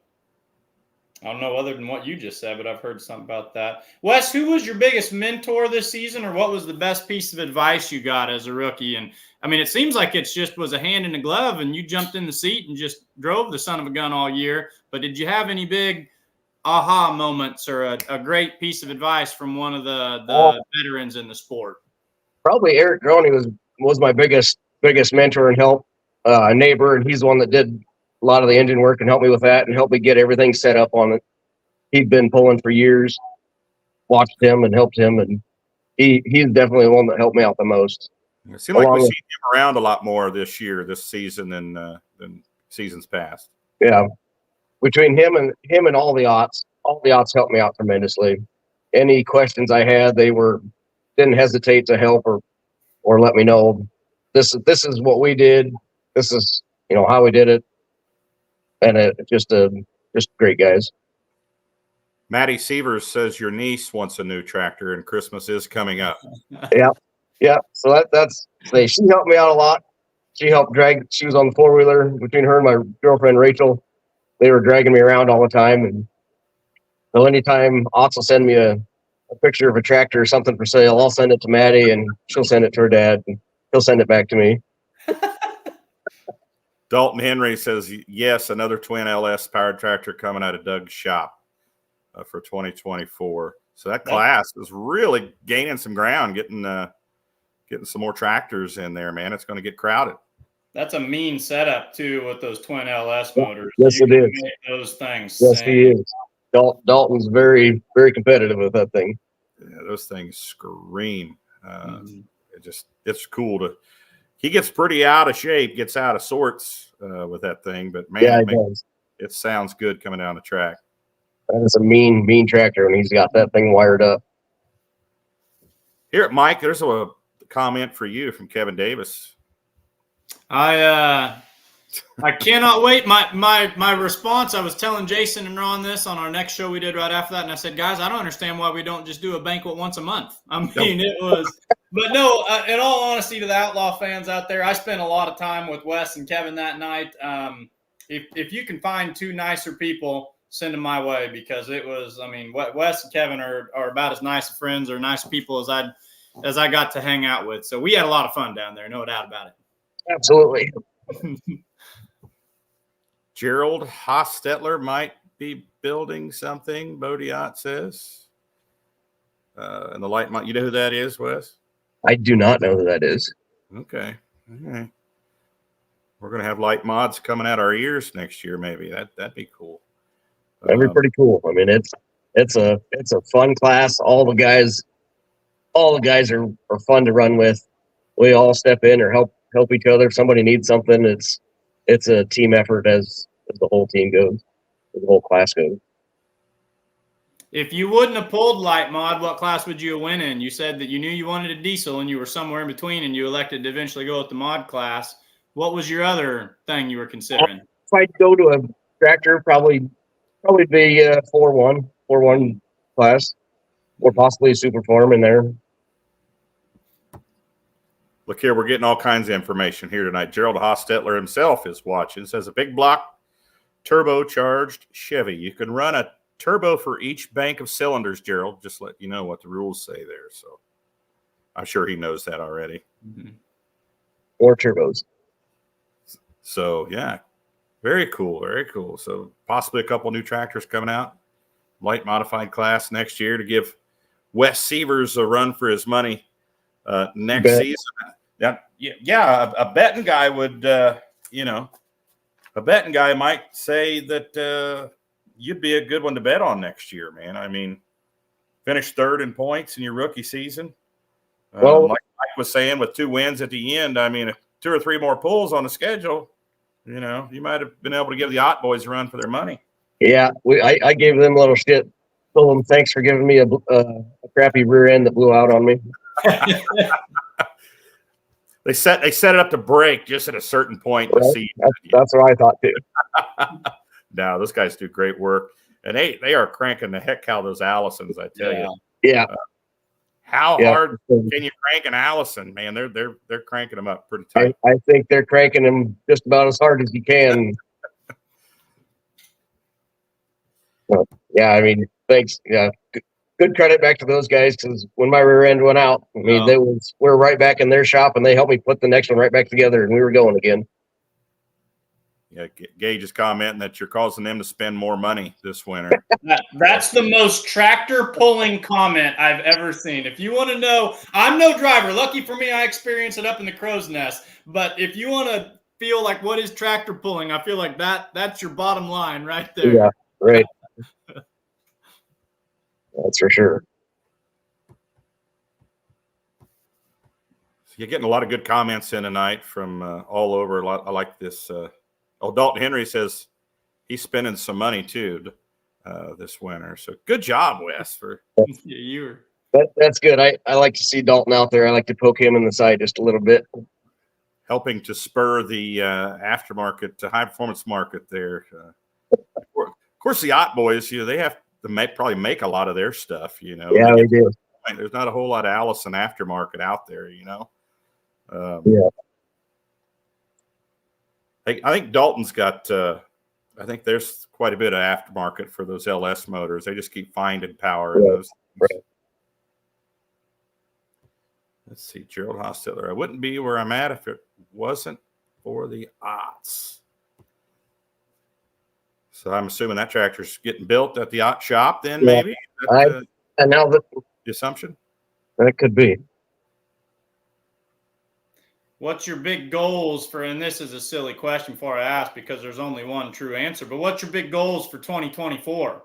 I don't know other than what you just said, but I've heard something about that. Wes, who was your biggest mentor this season, or what was the best piece of advice you got as a rookie? And I mean, it seems like it's just was a hand in a glove and you jumped in the seat and just drove the son of a gun all year. But did you have any big aha moments or a great piece of advice from one of the veterans in the sport? Probably Eric Droney was my biggest mentor and help, a neighbor, and he's the one that did a lot of the engine work and helped me with that and helped me get everything set up on it. He'd been pulling for years, watched him and helped him, and he's definitely the one that helped me out the most. It seemed like we've seen him around a lot more this season than seasons past. Yeah, between him and all the aughts helped me out tremendously. Any questions I had, they didn't hesitate to help or let me know this is what we did. This is how we did it, and just great guys. Maddie Sievers says your niece wants a new tractor and Christmas is coming up. Yeah. So she helped me out a lot. She helped she was on the 4-wheeler between her and my girlfriend, Rachel. They were dragging me around all the time. And so anytime Otts will send me a picture of a tractor or something for sale, I'll send it to Maddie and she'll send it to her dad and he'll send it back to me. Dalton Henry says, yes, another twin LS powered tractor coming out of Doug's shop for 2024. So that class is really gaining some ground, getting some more tractors in there, man. It's going to get crowded. That's a mean setup too with those twin LS motors. Yes, it is. Make those things. Yes, he is. Dalton's very, very competitive with that thing. Yeah, those things scream. It's cool he gets pretty out of shape, gets out of sorts with that thing, but man, it sounds good coming down the track. That is a mean tractor, and he's got that thing wired up. Here at Mike, there's a comment for you from Kevin Davis. I cannot wait. My response, I was telling Jason and Ron this on our next show we did right after that, and I said, guys, I don't understand why we don't just do a banquet once a month. I mean, it was – but no, in all honesty to the Outlaw fans out there, I spent a lot of time with Wes and Kevin that night. If you can find two nicer people, send them my way, because it was – I mean, Wes and Kevin are about as nice friends or nice people as I got to hang out with. So we had a lot of fun down there, no doubt about it. Absolutely. Gerald Hostetler might be building something, Bodiat says. And the light, you know who that is, Wes? I do not know who that is. Okay. All right. We're going to have light mods coming out our ears next year, maybe. That'd be cool. That'd be pretty cool. I mean, it's a fun class. All the guys are fun to run with. We all step in or help each other. If somebody needs something, it's a team effort as the whole team goes, as the whole class goes. If you wouldn't have pulled light mod, what class would you have went in? You said that you knew you wanted a diesel and you were somewhere in between and you elected to eventually go with the mod class. What was your other thing you were considering? If I'd go to a tractor, probably be 4-1 class, or possibly a super farm in there. Look here, we're getting all kinds of information here tonight. Gerald Hostetler himself is watching. Says a big block turbocharged Chevy. You can run a turbo for each bank of cylinders, Gerald. Just let you know what the rules say there. So I'm sure he knows that already. Mm-hmm. Or turbos. So, yeah, very cool, very cool. So possibly a couple new tractors coming out. Light modified class next year to give Wes Sievers a run for his money next season. Yeah, a betting guy would, a betting guy might say that you'd be a good one to bet on next year, man. I mean, finish third in points in your rookie season. Well, like Mike was saying, with 2 wins at the end, I mean, 2 or 3 more pulls on the schedule, you might have been able to give the Ott boys a run for their money. Yeah, I gave them a little shit. Told them thanks for giving me a crappy rear end that blew out on me. They set it up to break just at a certain point. Right. To see. That's what I thought too. No, those guys do great work, and they are cranking the heck out of those Allisons. I tell you. Yeah. How hard can you crank an Allison, man? They're cranking them up pretty tight. I think they're cranking them just about as hard as you can. Yeah, I mean, thanks. Yeah, good credit back to those guys because when my rear end went out, I mean, we're right back in their shop, and they helped me put the next one right back together, and we were going again. Yeah, Gage is commenting that you're causing them to spend more money this winter. That's the most tractor pulling comment I've ever seen. If you want to know, I'm no driver. Lucky for me, I experienced it up in the crow's nest. But if you want to feel like what is tractor pulling, I feel like that's your bottom line right there. Yeah, right. That's for sure. You're getting a lot of good comments in tonight from all over. I like this. Dalton Henry says he's spending some money too this winter. So good job, Wes. That's good. I like to see Dalton out there. I like to poke him in the side just a little bit, helping to spur the aftermarket to high performance market there. Of course, the Ott boys, they have to probably make a lot of their stuff. Yeah, they do. There's not a whole lot of Allison aftermarket out there. Yeah. I think Dalton's got. I think there's quite a bit of aftermarket for those LS motors. They just keep finding power in those. Right. Let's see, Gerald Hostetler. I wouldn't be where I'm at if it wasn't for the Otts. So I'm assuming that tractor's getting built at the Ott shop. Then maybe. And now the assumption that could be. What's your big goals for, and this is a silly question before I ask because there's only one true answer, but what's your big goals for 2024?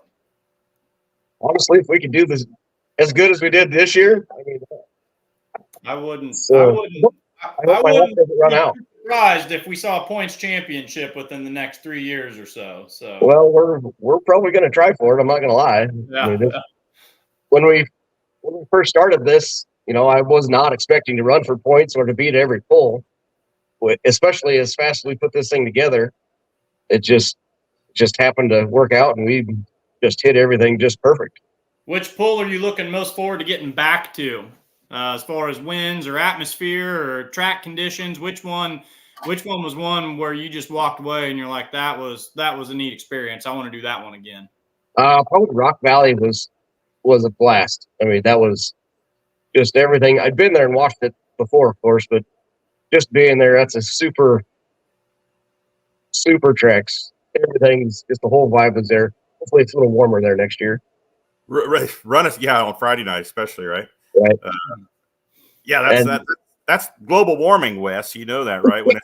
Honestly, if we could do this as good as we did this year, I mean, I wouldn't run out. Be surprised if we saw a points championship within the next 3 years or so. Well, we're probably going to try for it. I'm not going to lie. Yeah. I mean, when we first started this, I was not expecting to run for points or to beat every pull, especially as fast as we put this thing together. It just happened to work out, and we just hit everything just perfect. Which pull are you looking most forward to getting back to, as far as winds or atmosphere or track conditions? Which one was one where you just walked away and you're like, that was a neat experience. I want to do that one again. Probably Rock Valley was a blast. I mean, that was just everything. I'd been there and watched it before, of course, but just being there, that's a super tracks. Everything's just the whole vibe was there. Hopefully it's a little warmer there next year. Run us, on Friday night, especially, right? Right. That's global warming, Wes. You know that, right? When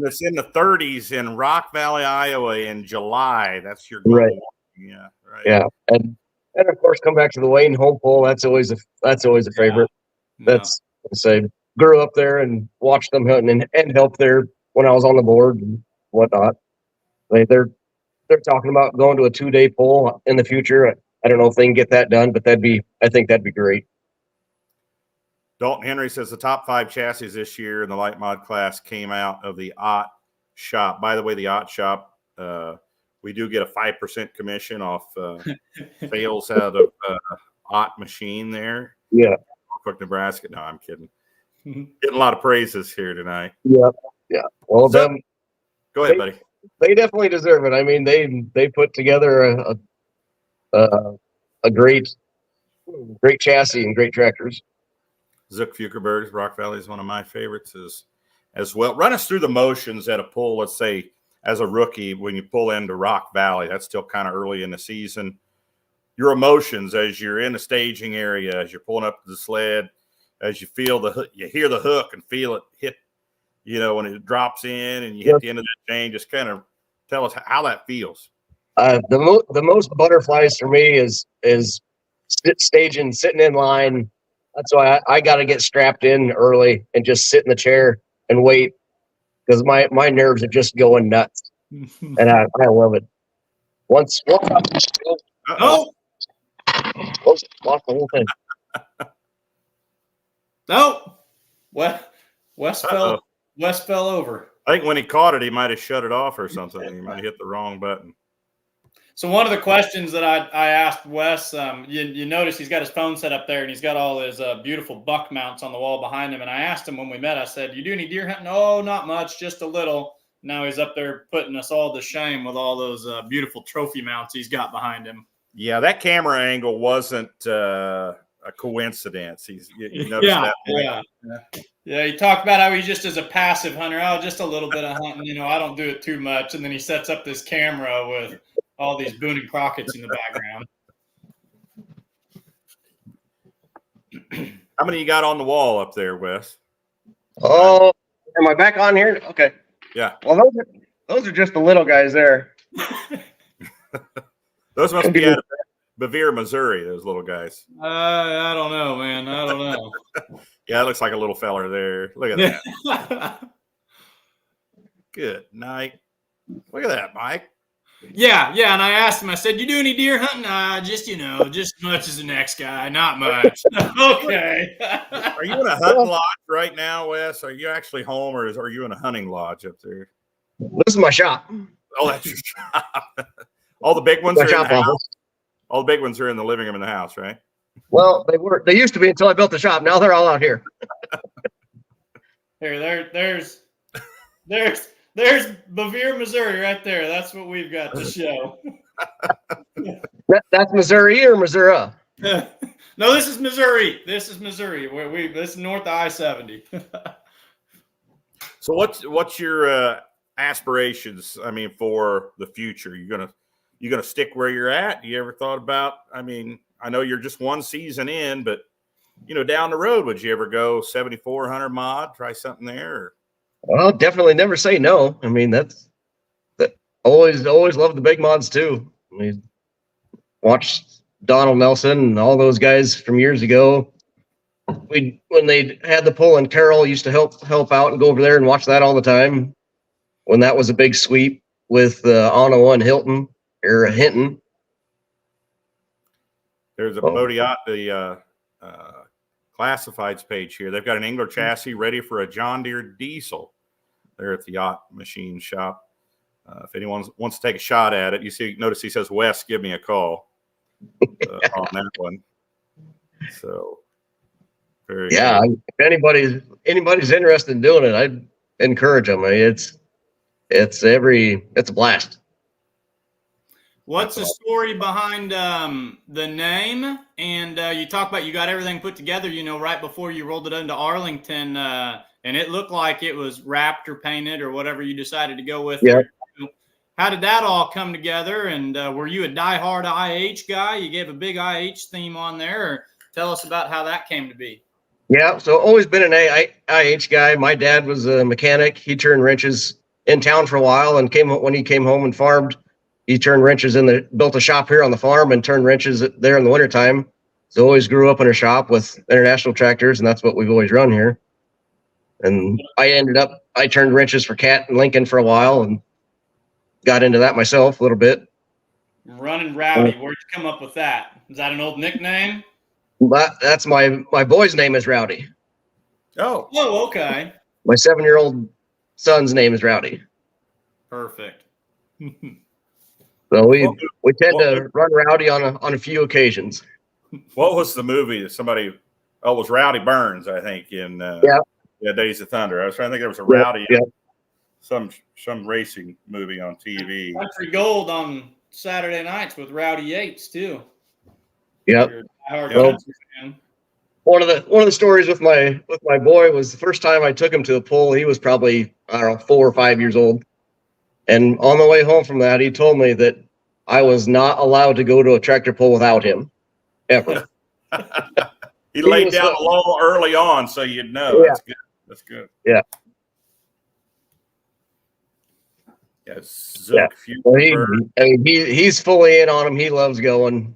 it's in the 30s in Rock Valley, Iowa in July, that's your global warming. Yeah, right. Yeah, and of course, come back to the Wayne home pull. That's always a favorite. Yeah. That's grew up there and watched them hunt and help there when I was on the board and whatnot. They're talking about going to a 2-day pull in the future. I don't know if they can get that done, but I think that'd be great. Dalton Henry says the top 5 chassis this year in the light mod class came out of the Ott shop. By the way, the Ott shop, we do get a 5% commission off sales out of Ott machine there. Yeah. Norfolk, Nebraska. No, I'm kidding. Getting a lot of praises here tonight. Yeah. Yeah. Well, go ahead, buddy. They definitely deserve it. I mean, they put together a great chassis and great tractors. Zook Fukerberg, Rock Valley is one of my favorites as well. Run us through the motions at a pull, let's say, as a rookie, when you pull into Rock Valley. That's still kind of early in the season. Your emotions as you're in the staging area, as you're pulling up to the sled, as you feel you hear the hook and feel it hit, when it drops in and you hit the end of the chain. Just kind of tell us how that feels. The most butterflies for me is staging, sitting in line. That's why I got to get strapped in early and just sit in the chair and wait, because my nerves are just going nuts, and I love it. Once lost the whole thing. No, Wes fell over. I think when he caught it, he might have shut it off or something. He might have hit the wrong button. So one of the questions that I asked Wes, you notice he's got his phone set up there and he's got all his beautiful buck mounts on the wall behind him. And I asked him when we met, I said, "You do any deer hunting?" "Oh, not much, just a little." now he's up there putting us all to shame with all those beautiful trophy mounts he's got behind him. Yeah, that camera angle wasn't a coincidence. You noticed that? Yeah. He talked about how he just is a passive hunter. Oh, just a little bit of hunting. You know, I don't do it too much. And then he sets up this camera with all these Boone and Crockett's in the background. How many you got on the wall up there, Wes? Oh, am I back on here? Okay. Yeah. Well, those are just the little guys there. Those must be out of Bevier, Missouri, those little guys. I don't know, man. I don't know. Yeah, it looks like a little feller there. Look at that. Good night. Look at that, Mike. Yeah. And I asked him, I said, you do any deer hunting? Just as much as the next guy, not much. Okay. Are you in a hunting lodge right now, Wes? Are you actually home, or are you in a hunting lodge up there? This is my shop. Oh, that's your shop. All the big ones are in the house. All the big ones are in the living room in the house, right? Well, they used to be until I built the shop. Now they're all out here. Here, there's Bevier, Missouri, right there. That's what we've got to show. That's Missouri or Missouri? No, this is Missouri. This is Missouri. This is north of I-70. So what's your aspirations? I mean, for the future, you gonna stick where you're at? You ever thought about? I mean, I know you're just one season in, but down the road, would you ever go 7400 mod? Try something there? Or? Well, definitely never say no. I mean, that always love the big mods too. I mean, watch Donald Nelson and all those guys from years ago. When they had the pull in Carroll, used to help out and go over there and watch that all the time. When that was a big sweep with Ono and Hinton. There's a Bodiat, the classifieds page here. They've got an Angler chassis ready for a John Deere diesel. They're at the yacht machine shop. If anyone wants to take a shot at it, notice he says, Wes, give me a call on that one. So, very good. If anybody's interested in doing it, I'd encourage them. I mean, it's a blast. What's the story behind the name? And you talk about you got everything put together, right before you rolled it into Arlington, and it looked like it was wrapped or painted or whatever you decided to go with. Yeah. How did that all come together? And were you a diehard IH guy? You gave a big IH theme on there. Or tell us about how that came to be. Yeah, so always been an IH guy. My dad was a mechanic. He turned wrenches in town for a while, and when he came home and farmed, he turned wrenches built a shop here on the farm and turned wrenches there in the wintertime. So always grew up in a shop with International tractors, and that's what we've always run here. And I turned wrenches for Cat and Lincoln for a while and got into that myself a little bit. Running Rowdy, where'd you come up with that? Is that an old nickname? That's my boy's name is Rowdy. Oh, okay. My 7-year-old son's name is Rowdy. Perfect. So we tend to run Rowdy on a few occasions. What was the movie that it was Rowdy Burns, I think, in Days of Thunder. I was trying to think there was a Rowdy, some racing movie on TV. Country Gold on Saturday nights with Rowdy Yates too. Yep. One of the stories with my boy was the first time I took him to a pull. He was probably 4 or 5 years old, and on the way home from that, he told me that I was not allowed to go to a tractor pull without him, ever. He laid down the law early on, so you'd know. Yeah. That's good. Yeah. Yeah. Well, he's fully in on him. He loves going.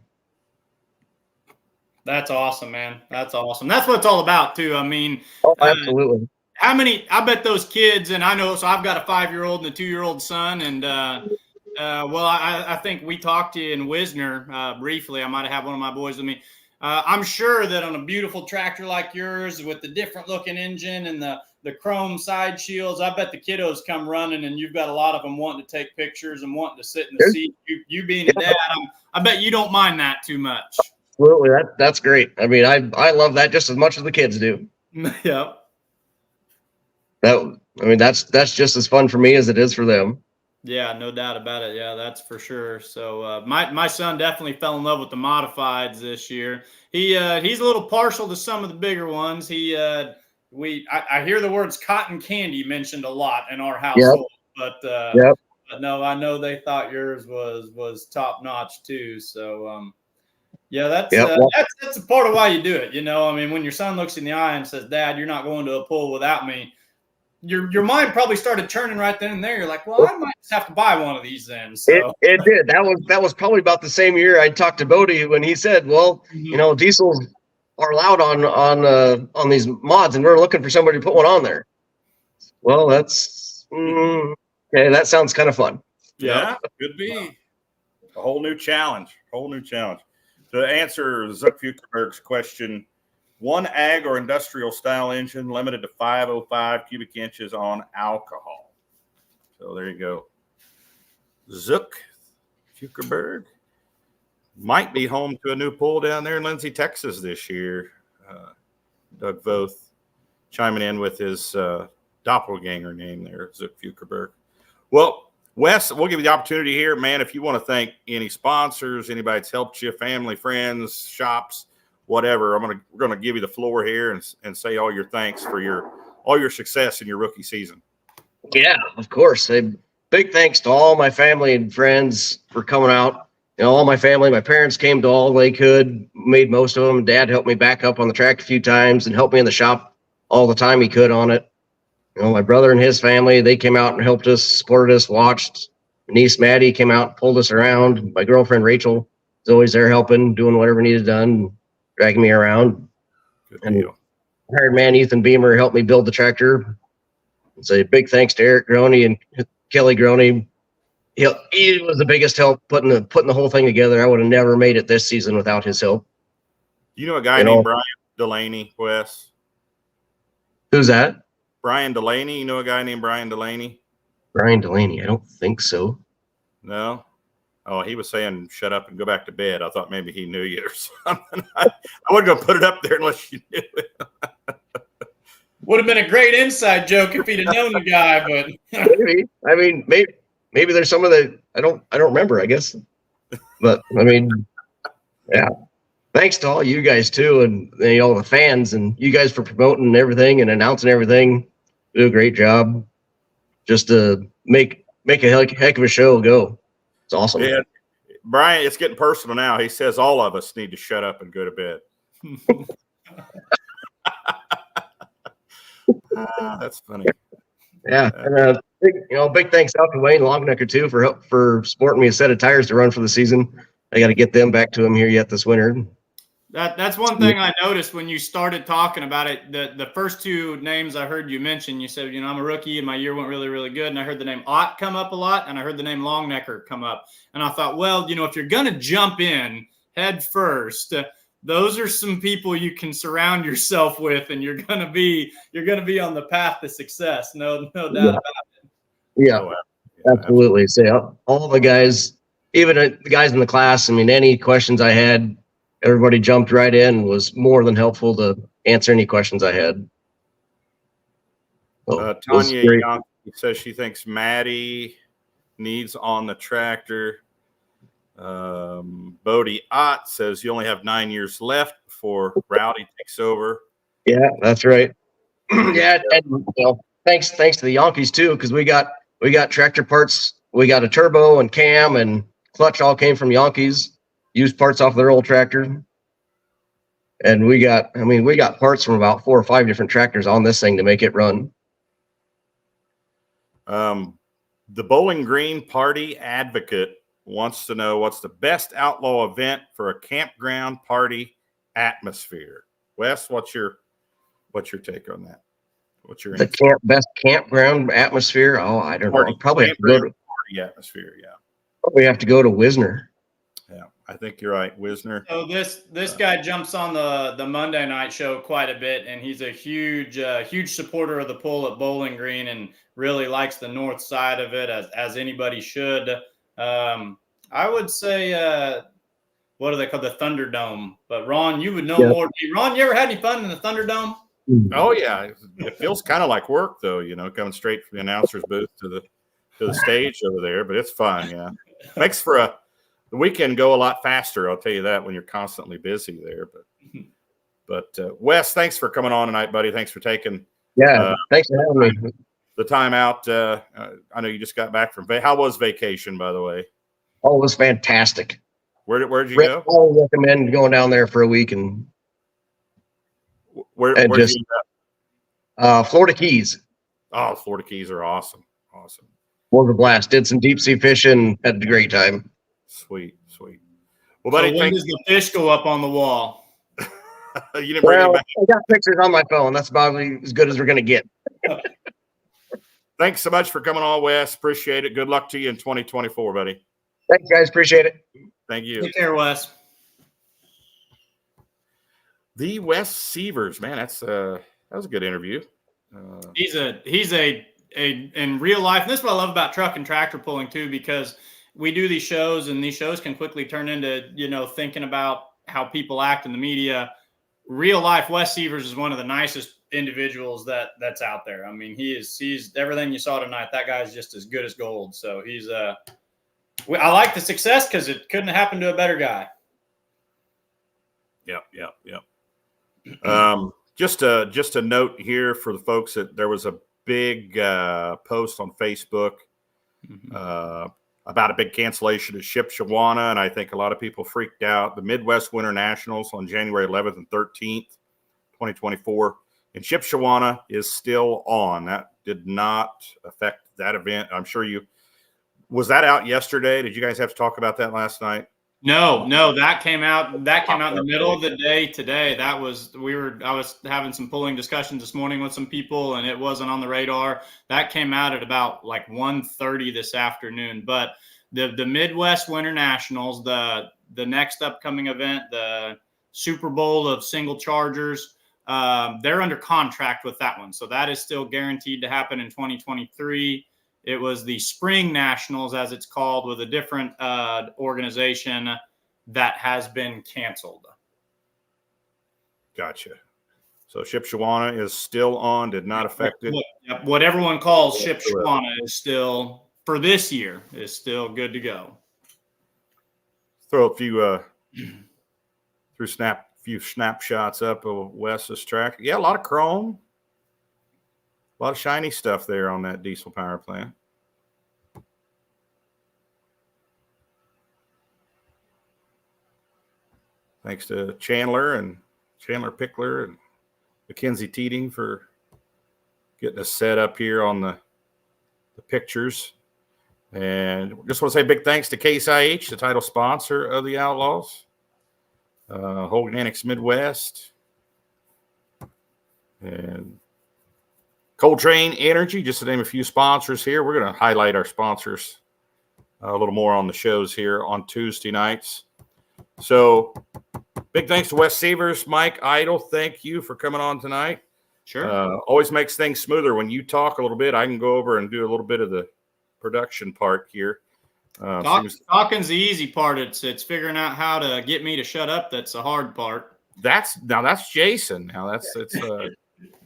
That's awesome, man. That's awesome. That's what it's all about, too. I mean, absolutely. I bet those kids, and I know, so I've got a 5-year-old and a 2-year-old son, and I think we talked to you in Wisner briefly. I might have had one of my boys with me. I'm sure that on a beautiful tractor like yours with the different looking engine and the chrome side shields, I bet the kiddos come running, and you've got a lot of them wanting to take pictures and wanting to sit in the seat. You being a dad, I bet you don't mind that too much. Absolutely. That's great. I mean, I love that just as much as the kids do. Yep. I mean, that's just as fun for me as it is for them. Yeah, no doubt about it. Yeah, that's for sure. So my son definitely fell in love with the modifieds this year. He's a little partial to some of the bigger ones. I hear the words cotton candy mentioned a lot in our household, but Yep. but no, I know they thought yours was top notch too. So yeah, that's a part of why you do it. I mean, when your son looks in the eye and says, "Dad, you're not going to a pull without me," your mind probably started turning right then and there. You're like, well, I might just have to buy one of these then. So It did. That was probably about the same year I talked to Bodie when he said, "Well, diesels are allowed on these mods, and we're looking for somebody to put one on there." Well, that's okay. That sounds kind of fun. Yeah, could be a whole new challenge. To answer Zuck Fukerberg's question, one ag or industrial style engine limited to 505 cubic inches on alcohol. So there you go. Zuck Fukerberg might be home to a new pool down there in Lindsay, Texas this year. Doug Voth chiming in with his doppelganger name there, Zuck Fukerberg. Well, Wes, we'll give you the opportunity here, man. If you want to thank any sponsors, anybody that's helped you, family, friends, shops, whatever, we're gonna give you the floor here and say all your thanks for all your success in your rookie season. Yeah, of course. Big thanks to all my family and friends for coming out. All my family, my parents came to all they could, made most of them. Dad helped me back up on the track a few times and helped me in the shop all the time he could on it. My brother and his family, they came out and helped us, supported us, watched. My niece Maddie came out, pulled us around. My girlfriend Rachel is always there helping, doing whatever needed done, dragging me around. And hired man Ethan Beamer helped me build the tractor. And say big thanks to Eric Groney and Kelly Groney. He was the biggest help putting the whole thing together. I would have never made it this season without his help. You know a guy named Brian Delaney, Wes? Who's that? Brian Delaney. You know a guy named Brian Delaney? Brian Delaney. I don't think so. No? Oh, he was saying shut up and go back to bed. I thought maybe he knew you or something. I wasn't going to put it up there unless you knew it. would have been a great inside joke if he'd have known the guy, but maybe. I mean, maybe there's some of the I don't remember, I guess. But I mean, yeah. Thanks to all you guys too, and all the fans and you guys for promoting everything and announcing everything. Do a great job. Just to make a heck of a show go. It's awesome. Yeah, Brian, it's getting personal now. He says all of us need to shut up and go to bed. That's funny. Yeah, and big thanks out to Wayne Longnecker too for sporting me a set of tires to run for the season. I got to get them back to him here yet this winter. That's one thing I noticed when you started talking about it. The first two names I heard you mention, you said, I'm a rookie and my year went really, really good. And I heard the name Ott come up a lot, and I heard the name Longnecker come up. And I thought, well, if you're going to jump in head first, those are some people you can surround yourself with, and you're going to be on the path to success. No doubt about it. Yeah, absolutely. So all the guys, even the guys in the class, I mean, any questions I had, everybody jumped right in and was more than helpful to answer any questions I had. Tanya Young says she thinks Maddie needs on the tractor. Bodie Ott says you only have 9 years left before Rowdy takes over. Yeah, that's right. Yeah, and thanks to the Yankees too, because we got tractor parts. We got a turbo and cam and clutch all came from Yankees. Used parts off their old tractor. And we got parts from about 4 or 5 different tractors on this thing to make it run. The Bowling Green Party Advocate wants to know what's the best outlaw event for a campground party atmosphere. Wes, what's your take on that? What's your best campground atmosphere? Oh, I don't know. Probably have to go to party atmosphere. Yeah. Probably have to go to Wisner. Yeah, I think you're right, Wisner. So this guy jumps on the Monday night show quite a bit, and he's a huge supporter of the pull at Bowling Green, and really likes the north side of it as anybody should. I would say what do they call the Thunderdome? But Ron, you would know more. Ron, you ever had any fun in the Thunderdome? Oh yeah, it feels kind of like work though, coming straight from the announcer's booth to the stage over there. But it's fun, yeah. Makes for the weekend go a lot faster. I'll tell you that when you're constantly busy there. But Wes, thanks for coming on tonight, buddy. Thanks for taking thanks for having me. the time out. I know you just got back from how was vacation, by the way? Oh, it was fantastic. Where'd you go? I recommend going down there for a week and where'd just you go? Florida Keys. Oh, Florida Keys are awesome. Was a blast. Did some deep sea fishing. Had a great time. Sweet. Well, buddy, when does the fish go up on the wall? You didn't bring it back. I got pictures on my phone. That's about as good as we're gonna get. Thanks so much for coming on, Wes. Appreciate it. Good luck to you in 2024, buddy. Thanks, guys. Appreciate it. Thank you. Take care, Wes. The Wes Sievers, man, that was a good interview. He's in real life. And this is what I love about truck and tractor pulling too, because we do these shows, and these shows can quickly turn into thinking about how people act in the media. Real life, Wes Sievers is one of the nicest individuals that's out there. I mean, he's everything you saw tonight. That guy's just as good as gold. So he's I like the success because it couldn't have happened to a better guy. Yep. Just a note here for the folks that there was a big post on Facebook about a big cancellation of Shipshewana, and I think a lot of people freaked out. The Midwest Winter Nationals on January 11th and 13th, 2024, and Shipshewana is still on. That did not affect that event. I'm sure was that out yesterday? Did you guys have to talk about that last night? No, that came out in the middle of the day today. I was having some polling discussions this morning with some people, and it wasn't on the radar. That came out at about like 1:30 this afternoon. But the Midwest Winter Nationals, the next upcoming event, the Super Bowl of single chargers, they're under contract with that one. So that is still guaranteed to happen in 2023. It was the Spring Nationals, as it's called, with a different organization that has been canceled. Gotcha. So Shipshewana is still on, did not affect it. What everyone calls Shipshewana is still, for this year, is still good to go. Throw a few snapshots up of Wes's track. Yeah, a lot of chrome. A lot of shiny stuff there on that diesel power plant. Thanks to Chandler Pickler and Mackenzie Teeting for getting us set up here on the pictures. And just want to say big thanks to Case IH, the title sponsor of the Outlaws. Hogan Annex Midwest. And Coltrane Energy, just to name a few sponsors here. We're going to highlight our sponsors a little more on the shows here on Tuesday nights. So big thanks to Wes Sievers, Mike Idle. Thank you for coming on tonight. Sure. Always makes things smoother when you talk a little bit. I can go over and do a little bit of the production part here. Talking's the easy part. It's figuring out how to get me to shut up. That's the hard part. That's Jason.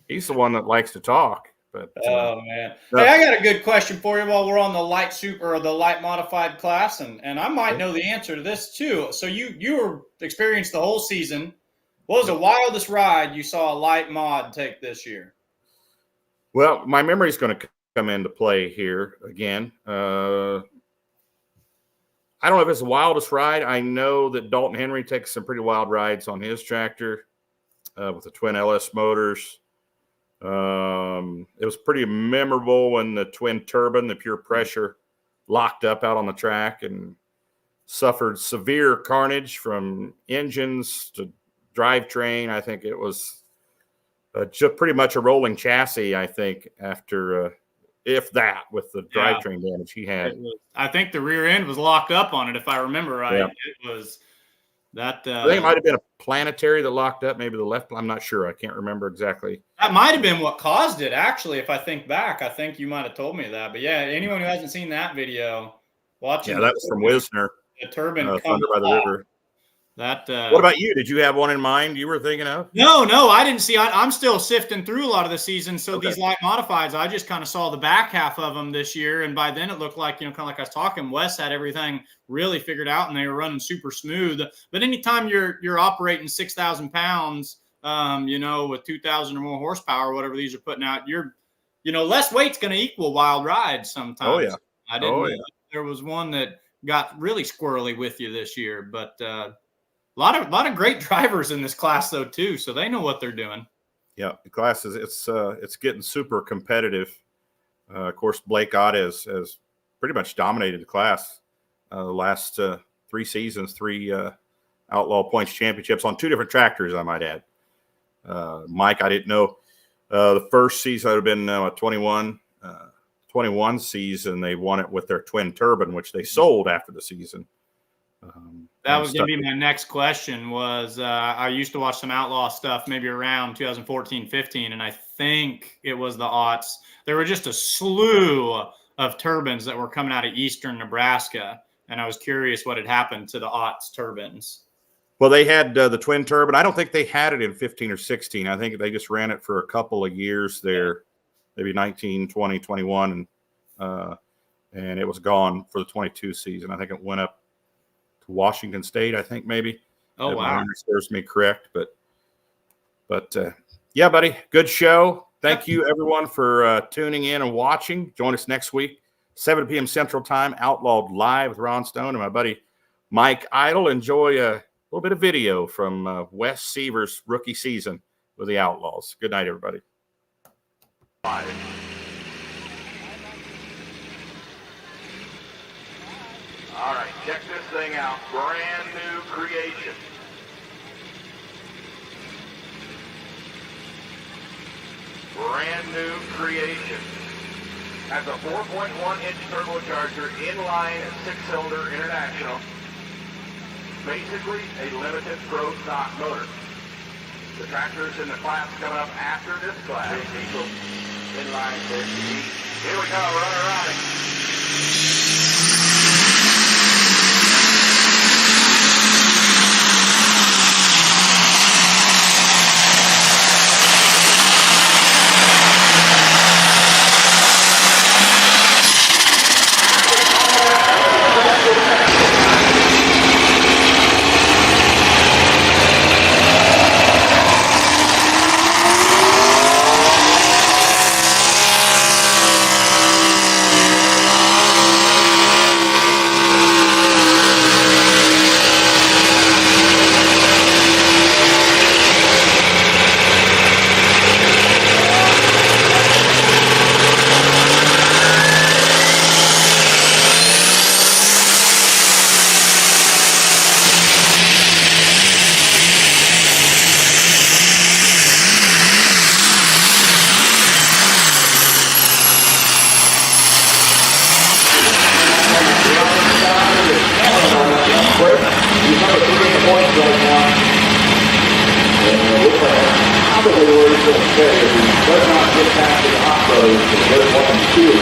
He's the one that likes to talk. But oh man, hey, I got a good question for you while we're on the light super or the light modified class, and I might know the answer to this too. So you experienced the whole season. What was the wildest ride you saw a light mod take this year? Well, my memory is going to come into play here again. I don't know if it's the wildest ride. I know that Dalton Henry takes some pretty wild rides on his tractor with the twin LS motors. It was pretty memorable when the twin turbine, the pure pressure, locked up out on the track and suffered severe carnage from engines to drivetrain. I think it was just pretty much a rolling chassis, I think, after if that, with the drivetrain damage he had. I think the rear end was locked up on it, if I remember right. Yeah. It was that. I think it might have been a planetary that locked up, maybe the left. I'm not sure. I can't remember exactly. That might have been what caused it, actually. If I think back, I think you might have told me that. But yeah, anyone who hasn't seen that video, watch it. Yeah, that was from Wisner. The turbine Thunder by the River. That. What about you? Did you have one in mind you were thinking of? No, I didn't see. I'm still sifting through a lot of the season. So Okay. these light modifieds, I just kind of saw the back half of them this year, and by then it looked like, kind of like I was talking, Wes had everything really figured out, and they were running super smooth. But anytime you're operating 6,000 pounds, with 2,000 or more horsepower, whatever these are putting out, less weight's going to equal wild rides sometimes. Oh yeah. I didn't. There was one that got really squirrely with you this year, but. A lot of great drivers in this class though too, so they know what they're doing. Yeah, the class is it's getting super competitive. Of course, Blake Ott has pretty much dominated the class the last 3 seasons, 3 Outlaw Points championships on 2 different tractors, I might add. Mike, I didn't know the first season would have been 21 season. They won it with their twin turbine, which they sold after the season. That was going to be my next question. Was I used to watch some Outlaw stuff maybe around 2014-15, and I think it was the aughts. There were just a slew of turbines that were coming out of eastern Nebraska, and I was curious what had happened to the aughts turbines. Well, they had the twin turbine. I don't think they had it in 15 or 16. I think they just ran it for a couple of years there, maybe 19, 20, 21, and it was gone for the 22 season. I think it went up to Washington State, I think maybe. Oh, wow. My memory serves me correct, but yeah, buddy, good show. Thank you, everyone, for tuning in and watching. Join us next week, 7 p.m. Central Time, Outlawed Live with Ron Stone and my buddy Mike Idle. Enjoy a little bit of video from Wes Sievers' rookie season with the Outlaws. Good night, everybody. All right, check this thing out. Brand new creation. Brand new creation. Has a 4.1-inch turbocharger, inline 6-cylinder international. Basically a limited pro stock motor. The tractors in the class coming up after this class. Inline 50. Here we go, running around it. Probably where he's going to stay if he does not get back to the hot road, because there's 1 and 2 of the